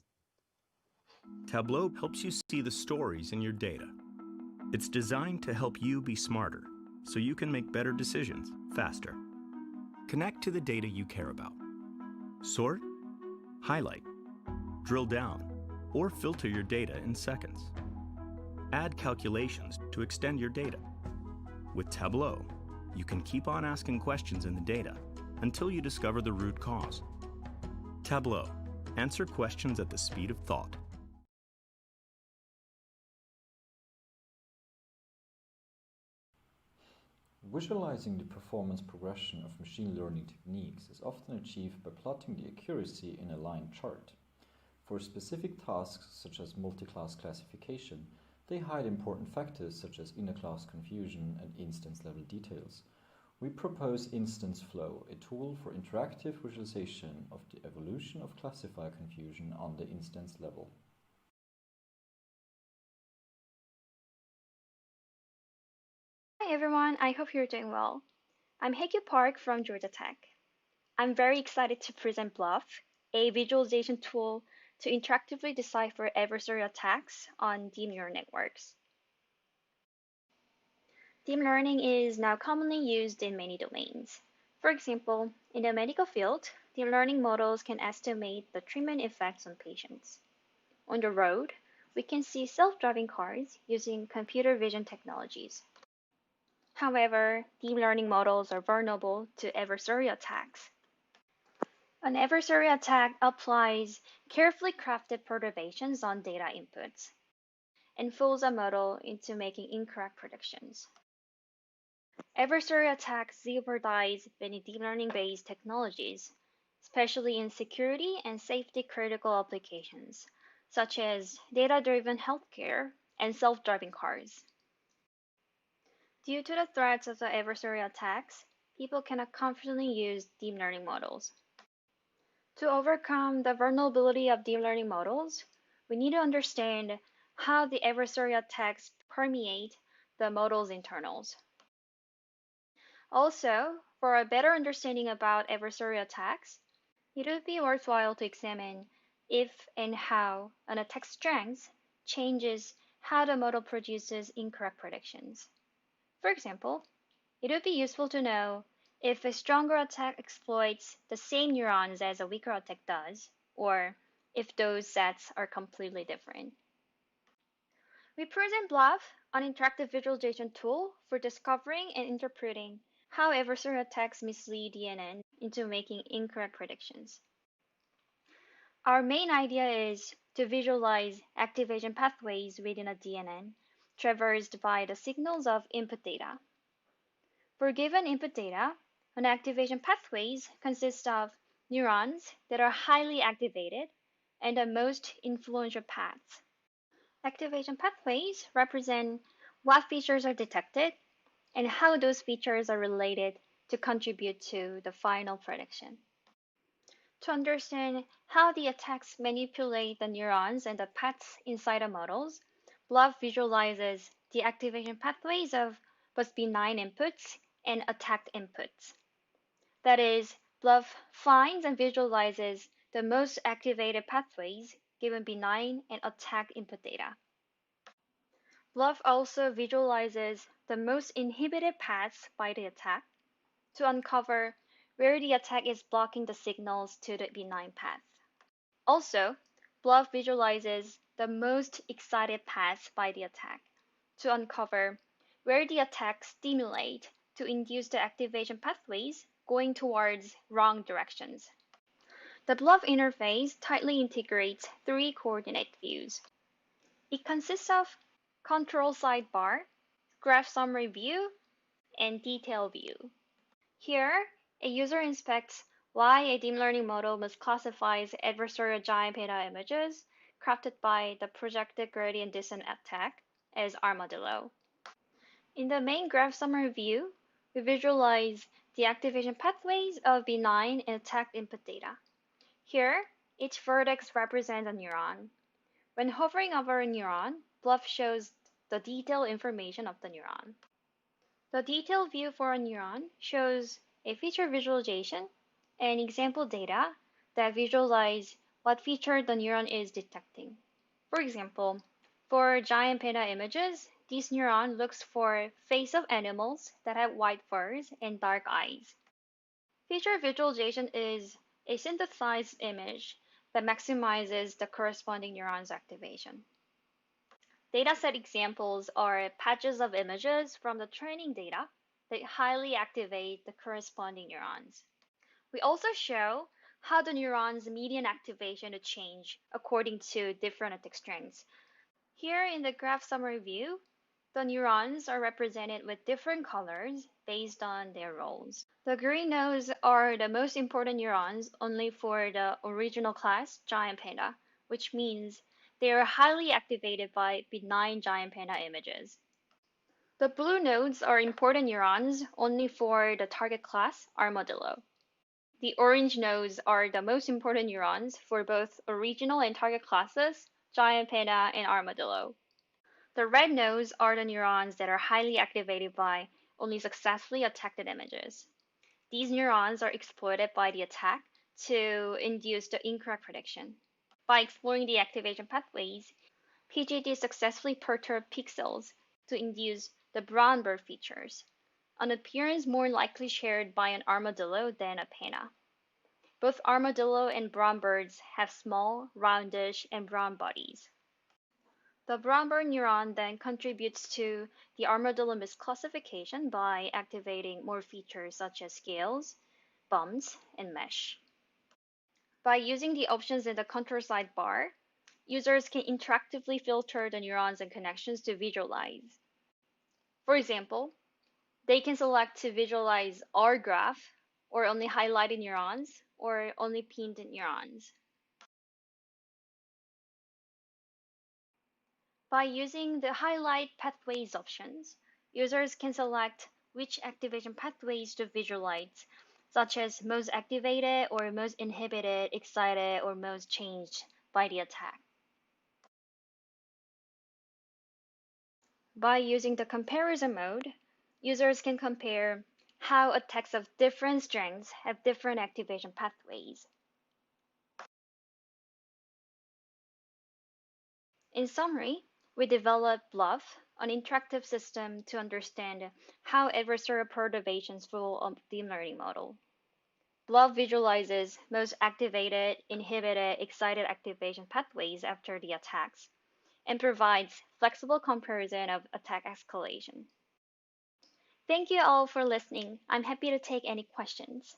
Tableau helps you see the stories in your data. It's designed to help you be smarter, so you can make better decisions faster. Connect to the data you care about. Sort, highlight, drill down, or filter your data in seconds. Add calculations to extend your data. With Tableau, you can keep on asking questions in the data until you discover the root cause. Tableau. Answer questions at the speed of thought. Visualizing the performance progression of machine learning techniques is often achieved by plotting the accuracy in a line chart. For specific tasks such as multi-class classification, they hide important factors such as inner-class confusion and instance-level details. We propose Instance Flow, a tool for interactive visualization of the evolution of classifier confusion on the instance level. Hi everyone, I hope you're doing well. I'm Heikyu Park from Georgia Tech. I'm very excited to present Bluff, a visualization tool to interactively decipher adversarial attacks on deep neural networks. Deep learning is now commonly used in many domains. For example, in the medical field, deep learning models can estimate the treatment effects on patients. On the road, we can see self-driving cars using computer vision technologies. However, deep learning models are vulnerable to adversarial attacks. An adversarial attack applies carefully crafted perturbations on data inputs. and fools a model into making incorrect predictions. Adversarial attacks jeopardize many deep learning-based technologies, especially in security and safety-critical applications, such as data-driven healthcare and self-driving cars. Due to the threats of the adversarial attacks, people cannot confidently use deep learning models. To overcome the vulnerability of deep learning models, we need to understand how the adversarial attacks permeate the model's internals. Also, for a better understanding about adversarial attacks, it would be worthwhile to examine if and how an attack strength changes how the model produces incorrect predictions. For example, it would be useful to know if a stronger attack exploits the same neurons as a weaker attack does, or if those sets are completely different. We present Bluff, an interactive visualization tool for discovering and interpreting how adversarial attacks mislead DNN into making incorrect predictions. Our main idea is to visualize activation pathways within a DNN traversed by the signals of input data. For given input data, an activation pathways consist of neurons that are highly activated and the most influential paths. Activation pathways represent what features are detected and how those features are related to contribute to the final prediction. To understand how the attacks manipulate the neurons and the paths inside the models, Bluff visualizes the activation pathways of both benign inputs and attacked inputs. That is, Bluff finds and visualizes the most activated pathways given benign and attacked input data. Bluff also visualizes the most inhibited paths by the attack to uncover where the attack is blocking the signals to the benign path. Also, Bluff visualizes the most excited paths by the attack to uncover where the attack stimulates to induce the activation pathways going towards wrong directions. The Bluff interface tightly integrates three coordinate views. It consists of control sidebar, graph summary view, and detail view. Here, a user inspects why a deep learning model misclassifies adversarial giant panda images crafted by the projected gradient descent attack as armadillo. In the main graph summary view, we visualize the activation pathways of benign and attacked input data. Here, each vertex represents a neuron. When hovering over a neuron, Bluff shows the detailed information of the neuron. The detailed view for a neuron shows a feature visualization and example data that visualize what feature the neuron is detecting. For example, for giant panda images, this neuron looks for face of animals that have white furs and dark eyes. Feature visualization is a synthesized image that maximizes the corresponding neuron's activation. Dataset examples are patches of images from the training data that highly activate the corresponding neurons. We also show how the neuron's median activation will change according to different attack strengths. Here in the graph summary view, the neurons are represented with different colors based on their roles. The green nodes are the most important neurons only for the original class giant panda, which means they are highly activated by benign giant panda images. The blue nodes are important neurons only for the target class armadillo. The orange nodes are the most important neurons for both original and target classes, giant panda and armadillo. The red nodes are the neurons that are highly activated by only successfully attacked images. These neurons are exploited by the attack to induce the incorrect prediction. By exploring the activation pathways, PGD successfully perturbed pixels to induce the Brunvand features, an appearance more likely shared by an armadillo than a panda. Both armadillo and Brunvand have small, roundish, and brown bodies. The Brunvand neuron then contributes to the armadillo misclassification by activating more features such as scales, bumps, and mesh. By using the options in the control sidebar, users can interactively filter the neurons and connections to visualize. For example, they can select to visualize R graph, or only highlighted neurons, or only pinned neurons. By using the Highlight Pathways options, users can select which activation pathways to visualize, such as most activated or most inhibited, excited, or most changed by the attack. By using the comparison mode, users can compare how attacks of different strengths have different activation pathways. In summary, we developed Bluff, an interactive system to understand how adversarial perturbations flow of the learning model. Bluff visualizes most activated, inhibited, excited activation pathways after the attacks, and provides flexible comparison of attack escalation. Thank you all for listening. I'm happy to take any questions.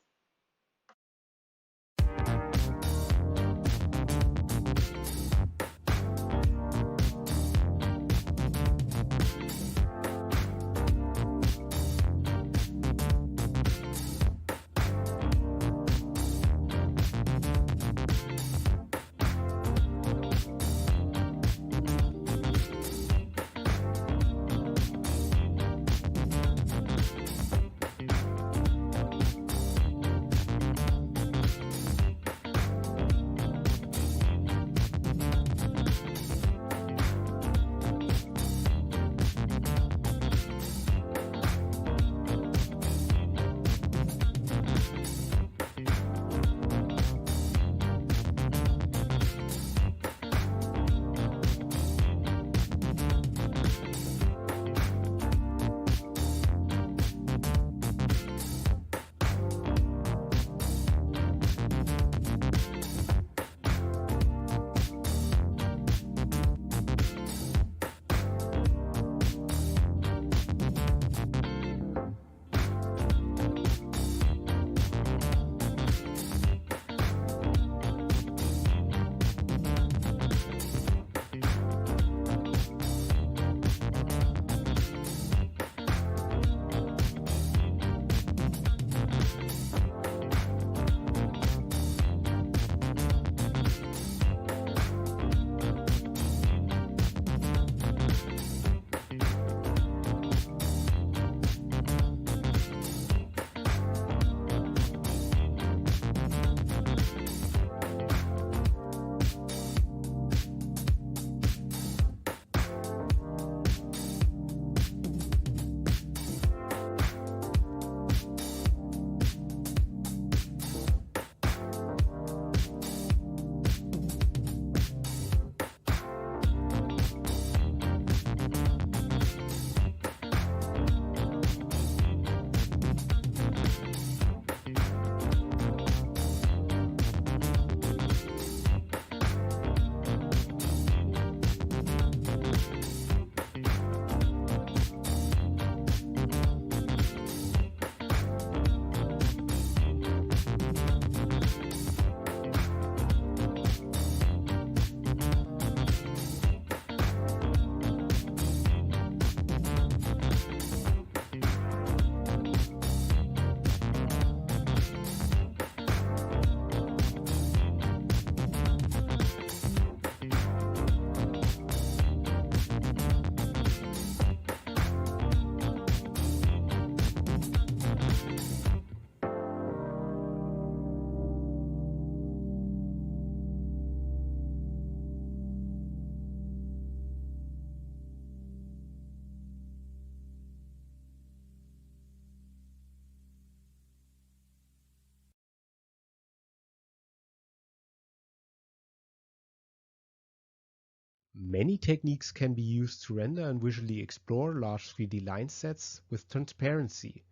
Many techniques can be used to render and visually explore large 3D line sets with transparency.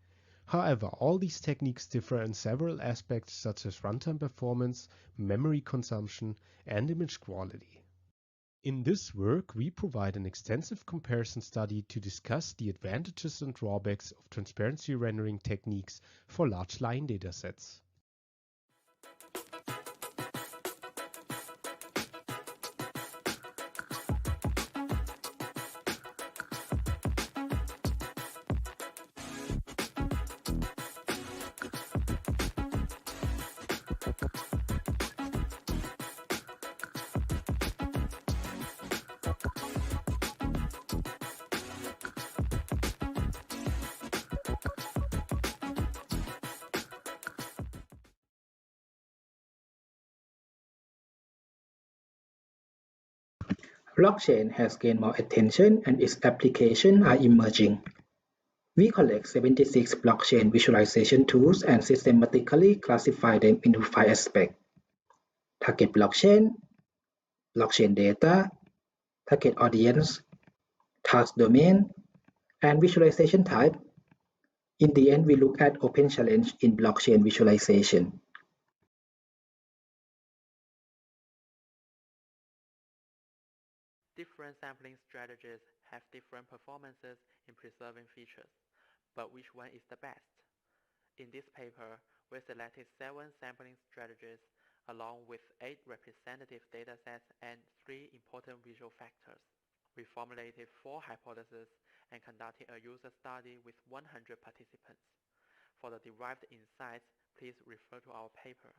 However, all these techniques differ in several aspects such as runtime performance, memory consumption, and image quality. In this work, we provide an extensive comparison study to discuss the advantages and drawbacks of transparency rendering techniques for large line datasets. Blockchain has gained more attention and its applications are emerging. We collect 76 blockchain visualization tools and systematically classify them into 5 aspects: target blockchain, blockchain data, target audience, task domain, and visualization type. In the end, we look at open challenge in blockchain visualization. Different sampling strategies have different performances in preserving features, but which one is the best? In this paper, we selected 7 sampling strategies along with 8 representative datasets and 3 important visual factors. We formulated 4 hypotheses and conducted a user study with 100 participants. For the derived insights, please refer to our paper.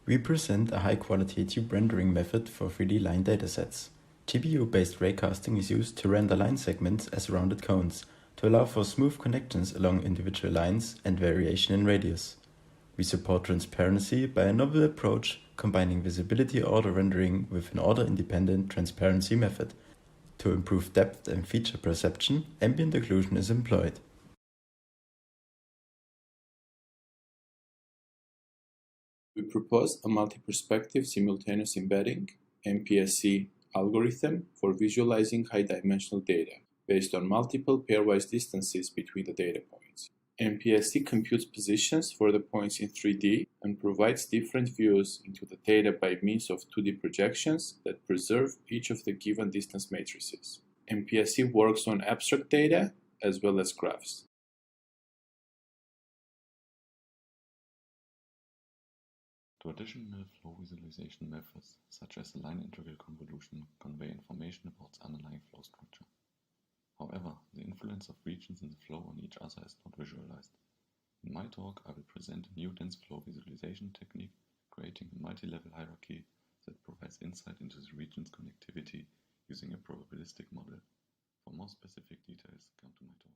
We present a high-quality tube rendering method for 3D line datasets. GPU-based raycasting is used to render line segments as rounded cones, to allow for smooth connections along individual lines and variation in radius. We support transparency by a novel approach combining visibility order rendering with an order-independent transparency method. To improve depth and feature perception, ambient occlusion is employed. We propose a multi-perspective simultaneous embedding (MPSC) algorithm for visualizing high-dimensional data based on multiple pairwise distances between the data points. MPSC computes positions for the points in 3D and provides different views into the data by means of 2D projections that preserve each of the given distance matrices. MPSC works on abstract data as well as graphs. Traditional flow visualization methods, such as the line integral convolution, convey information about the underlying flow structure. However, the influence of regions in the flow on each other is not visualized. In my talk, I will present a new dense flow visualization technique, creating a multi-level hierarchy that provides insight into the region's connectivity using a probabilistic model. For more specific details, come to my talk.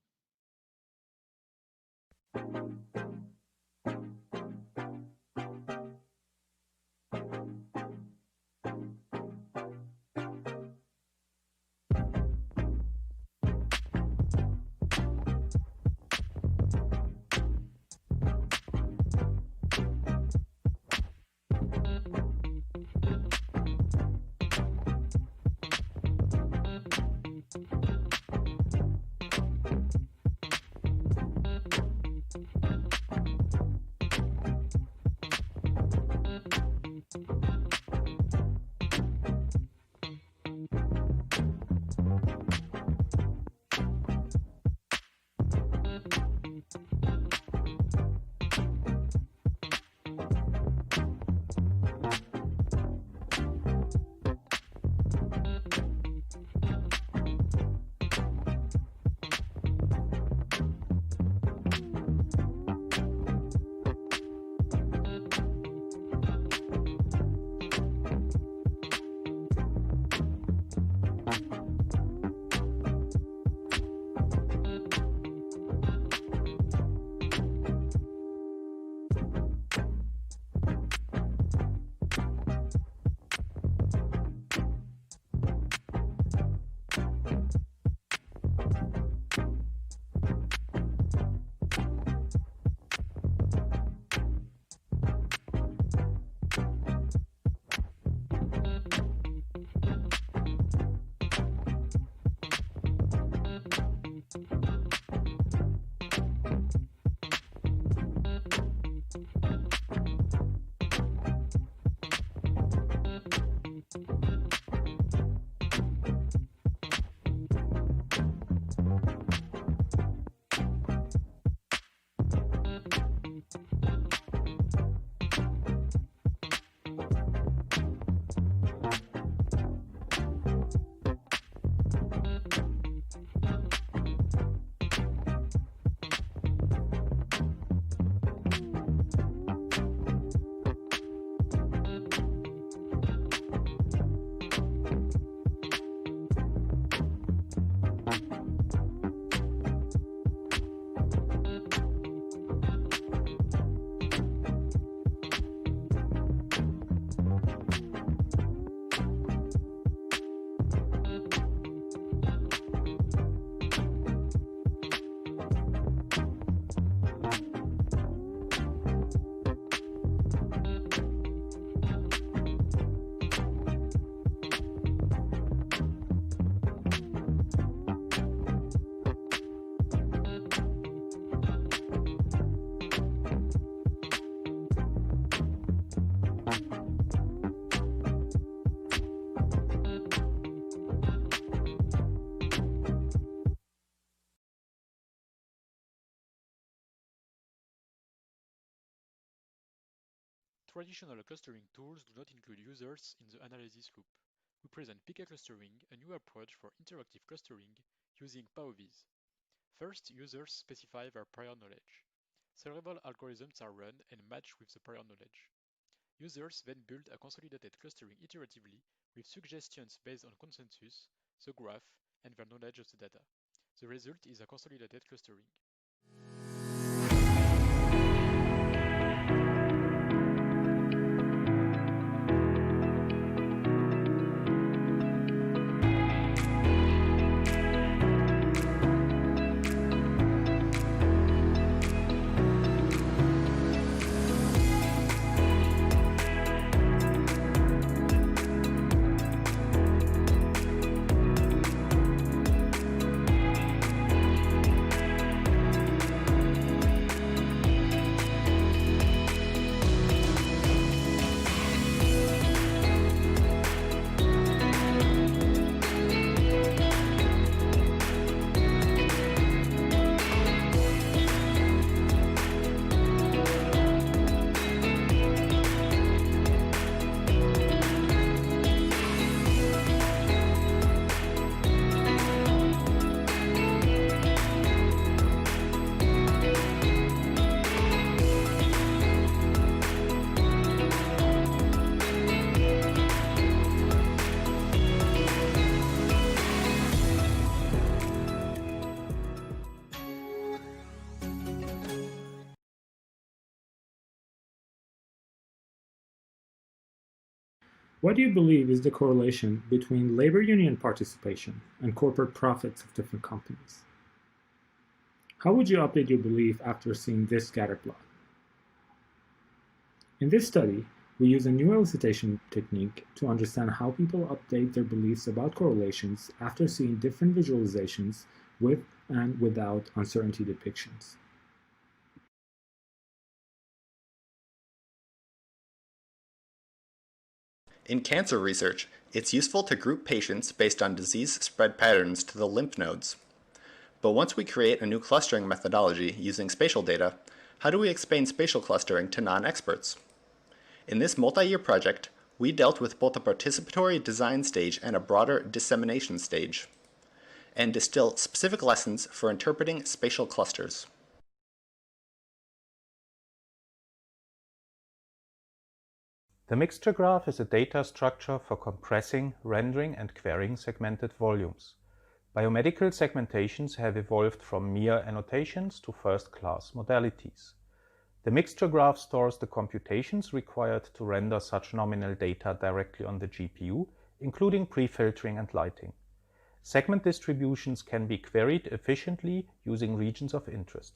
traditional clustering tools do not include users in the analysis loop. We present PK clustering, a new approach for interactive clustering using POVs. First, users specify their prior knowledge. Several algorithms are run and match with the prior knowledge. Users then build a consolidated clustering iteratively with suggestions based on consensus, the graph, and their knowledge of the data. The result is a consolidated clustering. What do you believe is the correlation between labor union participation and corporate profits of different companies? How would you update your belief after seeing this scatter plot? In this study, we use a new elicitation technique to understand how people update their beliefs about correlations after seeing different visualizations with and without uncertainty depictions. In cancer research, it's useful to group patients based on disease spread patterns to the lymph nodes. But once we create a new clustering methodology using spatial data, how do we explain spatial clustering to non-experts? In this multi-year project, we dealt with both a participatory design stage and a broader dissemination stage, and distilled specific lessons for interpreting spatial clusters. The mixture graph is a data structure for compressing, rendering, and querying segmented volumes. Biomedical segmentations have evolved from mere annotations to first-class modalities. The mixture graph stores the computations required to render such nominal data directly on the GPU, including pre-filtering and lighting. Segment distributions can be queried efficiently using regions of interest.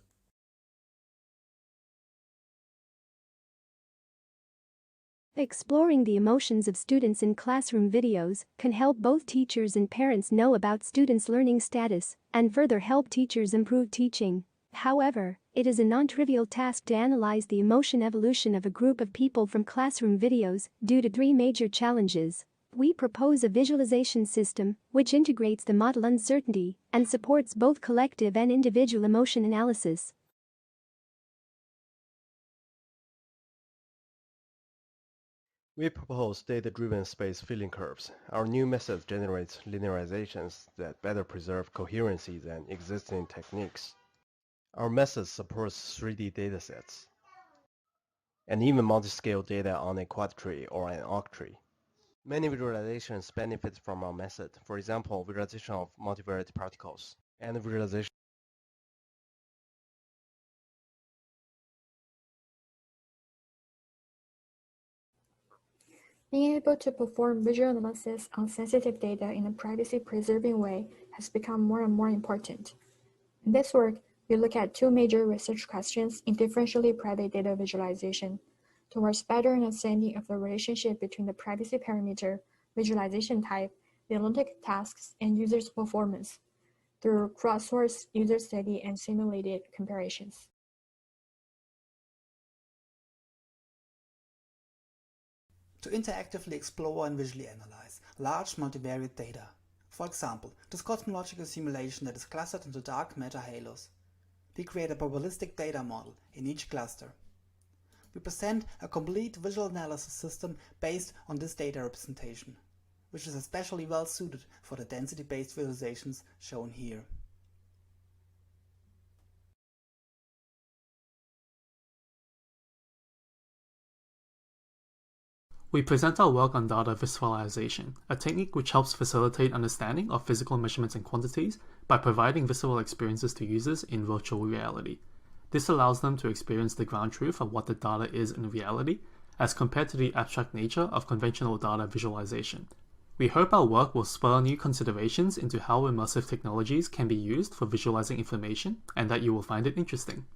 Exploring the emotions of students in classroom videos can help both teachers and parents know about students' learning status and further help teachers improve teaching. However, it is a non-trivial task to analyze the emotion evolution of a group of people from classroom videos due to three major challenges. We propose a visualization system which integrates the model uncertainty and supports both collective and individual emotion analysis. We propose data-driven space filling curves. Our new method generates linearizations that better preserve coherency than existing techniques. Our method supports 3D datasets, and even multi-scale data on a quad tree or an octree. Many visualizations benefit from our method, for example, visualization of multivariate particles, and visualization Being able to perform visual analysis on sensitive data in a privacy-preserving way has become more and more important. In this work, we look at two major research questions in differentially private data visualization towards better understanding of the relationship between the privacy parameter, visualization type, the analytic tasks, and users' performance through cross-source, user study, and simulated comparisons. To interactively explore and visually analyze large multivariate data. For example, this cosmological simulation that is clustered into dark matter halos. We create a probabilistic data model in each cluster. we present a complete visual analysis system based on this data representation, which is especially well suited for the density-based visualizations shown here. We present our work on data visualization, a technique which helps facilitate understanding of physical measurements and quantities by providing visceral experiences to users in virtual reality. This allows them to experience the ground truth of what the data is in reality, as compared to the abstract nature of conventional data visualization. We hope our work will spur new considerations into how immersive technologies can be used for visualizing information, and that you will find it interesting.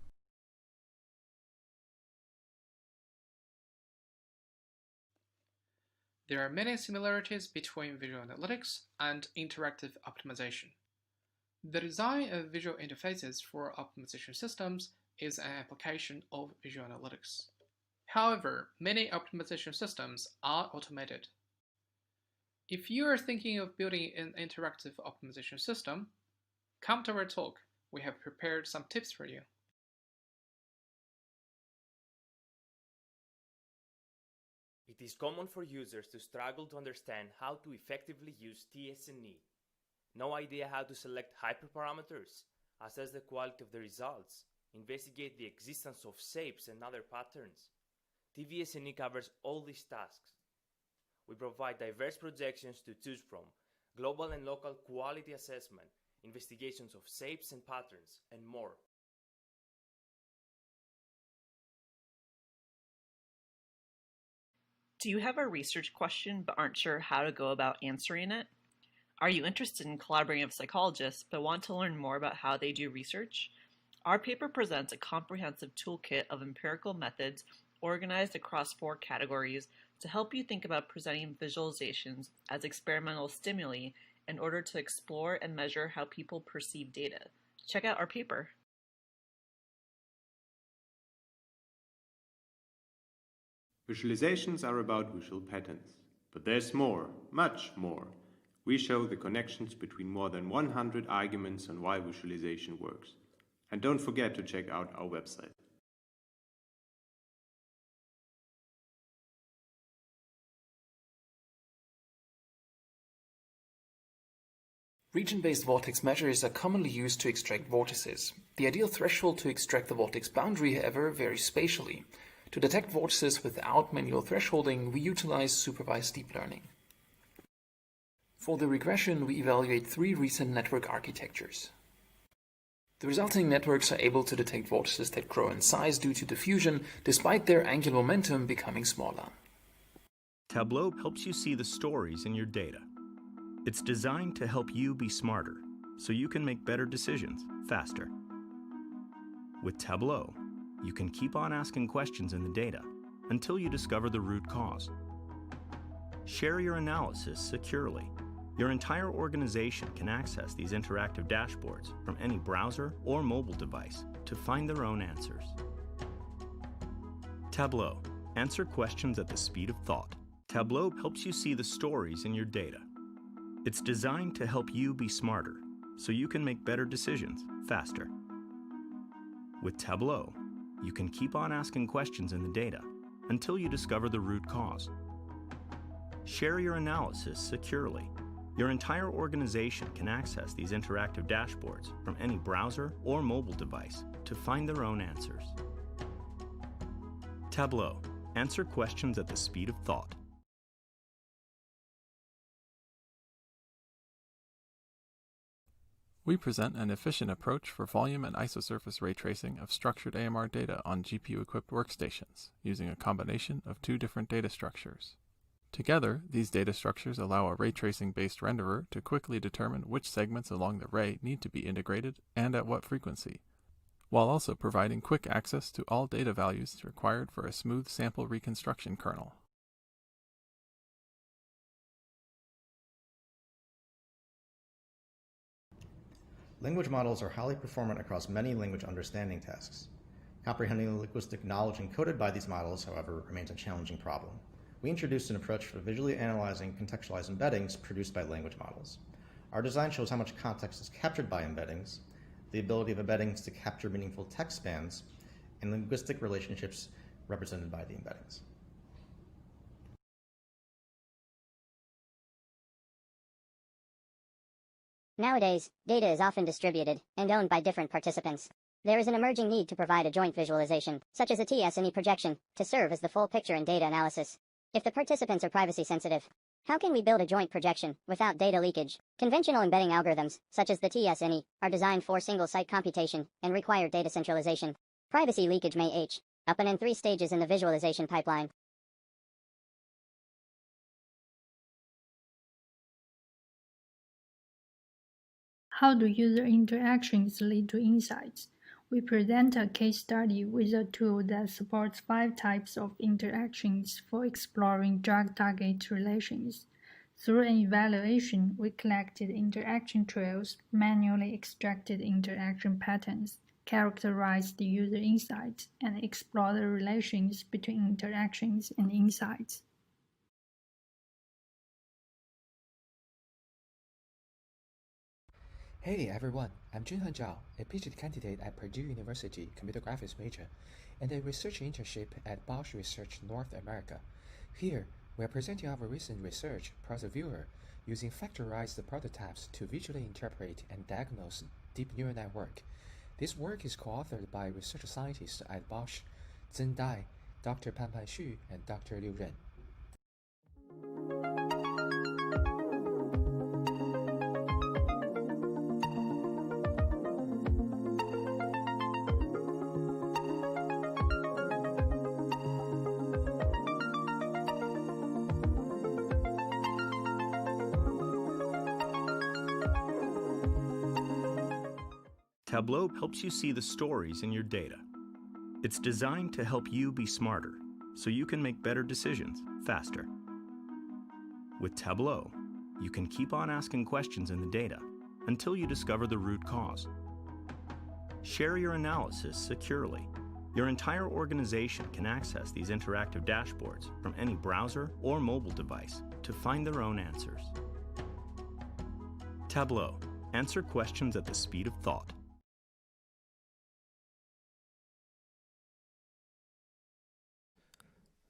There are many similarities between visual analytics and interactive optimization. The design of visual interfaces for optimization systems is an application of visual analytics. However, many optimization systems are automated. If you are thinking of building an interactive optimization system, come to our talk. We have prepared some tips for you. It is common for users to struggle to understand how to effectively use TS&E. No idea how to select hyperparameters, assess the quality of the results, investigate the existence of shapes and other patterns. TVS&E covers all these tasks. We provide diverse projections to choose from, global and local quality assessment, investigations of shapes and patterns, and more. Do you have a research question but aren't sure how to go about answering it? Are you interested in collaborating with psychologists but want to learn more about how they do research? Our paper presents a comprehensive toolkit of empirical methods organized across 4 categories to help you think about presenting visualizations as experimental stimuli in order to explore and measure how people perceive data. Check out our paper. Visualizations are about visual patterns, but there's more, much more. We show the connections between more than 100 arguments on why visualization works. And don't forget to check out our website. Region-based vortex measures are commonly used to extract vortices. The ideal threshold to extract the vortex boundary, however, varies spatially. To detect vortices without manual thresholding, we utilize supervised deep learning. For the regression, we evaluate 3 recent network architectures. The resulting networks are able to detect vortices that grow in size due to diffusion, despite their angular momentum becoming smaller. Tableau helps you see the stories in your data. It's designed to help you be smarter, so you can make better decisions faster. With Tableau, you can keep on asking questions in the data until you discover the root cause. Share your analysis securely. Your entire organization can access these interactive dashboards from any browser or mobile device to find their own answers. Tableau. Answer questions at the speed of thought. Tableau helps you see the stories in your data. It's designed to help you be smarter, so you can make better decisions faster. With Tableau, you can keep on asking questions in the data until you discover the root cause. Share your analysis securely. Your entire organization can access these interactive dashboards from any browser or mobile device to find their own answers. Tableau. Answer questions at the speed of thought. We present an efficient approach for volume and isosurface ray tracing of structured AMR data on GPU-equipped workstations, using a combination of 2 different data structures. Together, these data structures allow a ray tracing-based renderer to quickly determine which segments along the ray need to be integrated and at what frequency, while also providing quick access to all data values required for a smooth sample reconstruction kernel. Language models are highly performant across many language understanding tasks. Comprehending the linguistic knowledge encoded by these models, however, remains a challenging problem. We introduced an approach for visually analyzing contextualized embeddings produced by language models. Our design shows how much context is captured by embeddings, the ability of embeddings to capture meaningful text spans, and linguistic relationships represented by the embeddings. Nowadays, data is often distributed and owned by different participants. There is an emerging need to provide a joint visualization, such as a TS&E projection, to serve as the full picture in data analysis. If the participants are privacy sensitive, how can we build a joint projection without data leakage? Conventional embedding algorithms, such as the TS&E, are designed for single-site computation and require data centralization. Privacy leakage may happen in 3 stages in the visualization pipeline. How do user interactions lead to insights? We present a case study with a tool that supports 5 types of interactions for exploring drug-target relations. Through an evaluation, we collected interaction trails, manually extracted interaction patterns, characterized the user insights, and explored the relations between interactions and insights. Hey everyone, I'm Junhan Zhao, a PhD candidate at Purdue University computer graphics major, and a research internship at Bosch Research North America. Here, we are presenting our recent research, ProtoViewer, using factorized prototypes to visually interpret and diagnose deep neural network. This work is co-authored by research scientists at Bosch, Zhen Dai, Dr. Panpan Xu, and Dr. Liu Ren. Tableau helps you see the stories in your data. It's designed to help you be smarter, so you can make better decisions faster. With Tableau, you can keep on asking questions in the data until you discover the root cause. Share your analysis securely. Your entire organization can access these interactive dashboards from any browser or mobile device to find their own answers. Tableau. Answer questions at the speed of thought.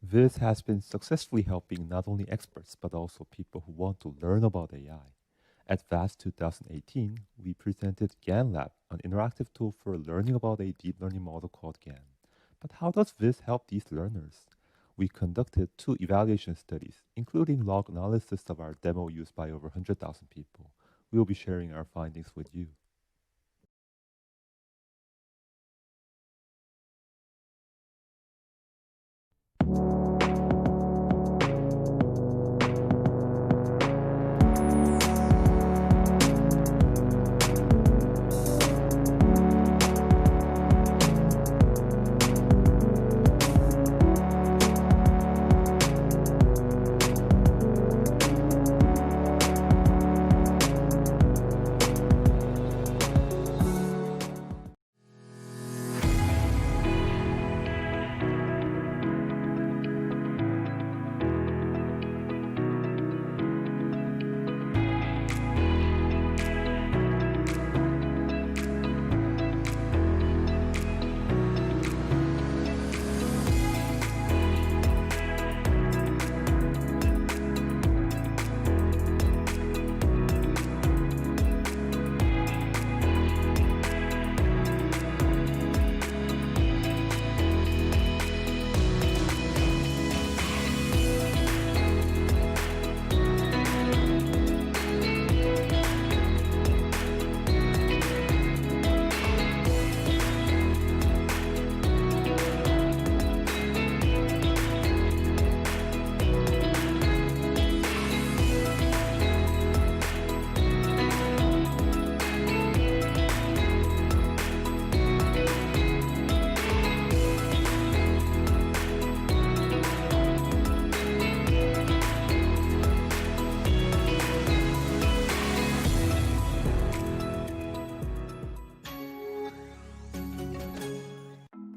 VIS has been successfully helping not only experts but also people who want to learn about AI. At VAS 2018, we presented GANLab, an interactive tool for learning about a deep learning model called GAN. But how does VIS help these learners? We conducted 2 evaluation studies, including log analysis of our demo used by over 100,000 people. We will be sharing our findings with you.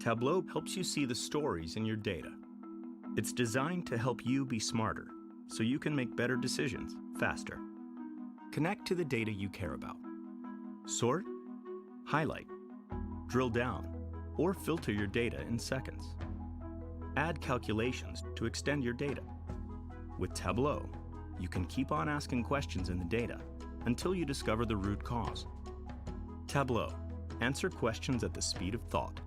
Tableau helps you see the stories in your data. It's designed to help you be smarter, so you can make better decisions faster. Connect to the data you care about. Sort, highlight, drill down, or filter your data in seconds. add calculations to extend your data. With Tableau, you can keep on asking questions in the data until you discover the root cause. Tableau, answer questions at the speed of thought.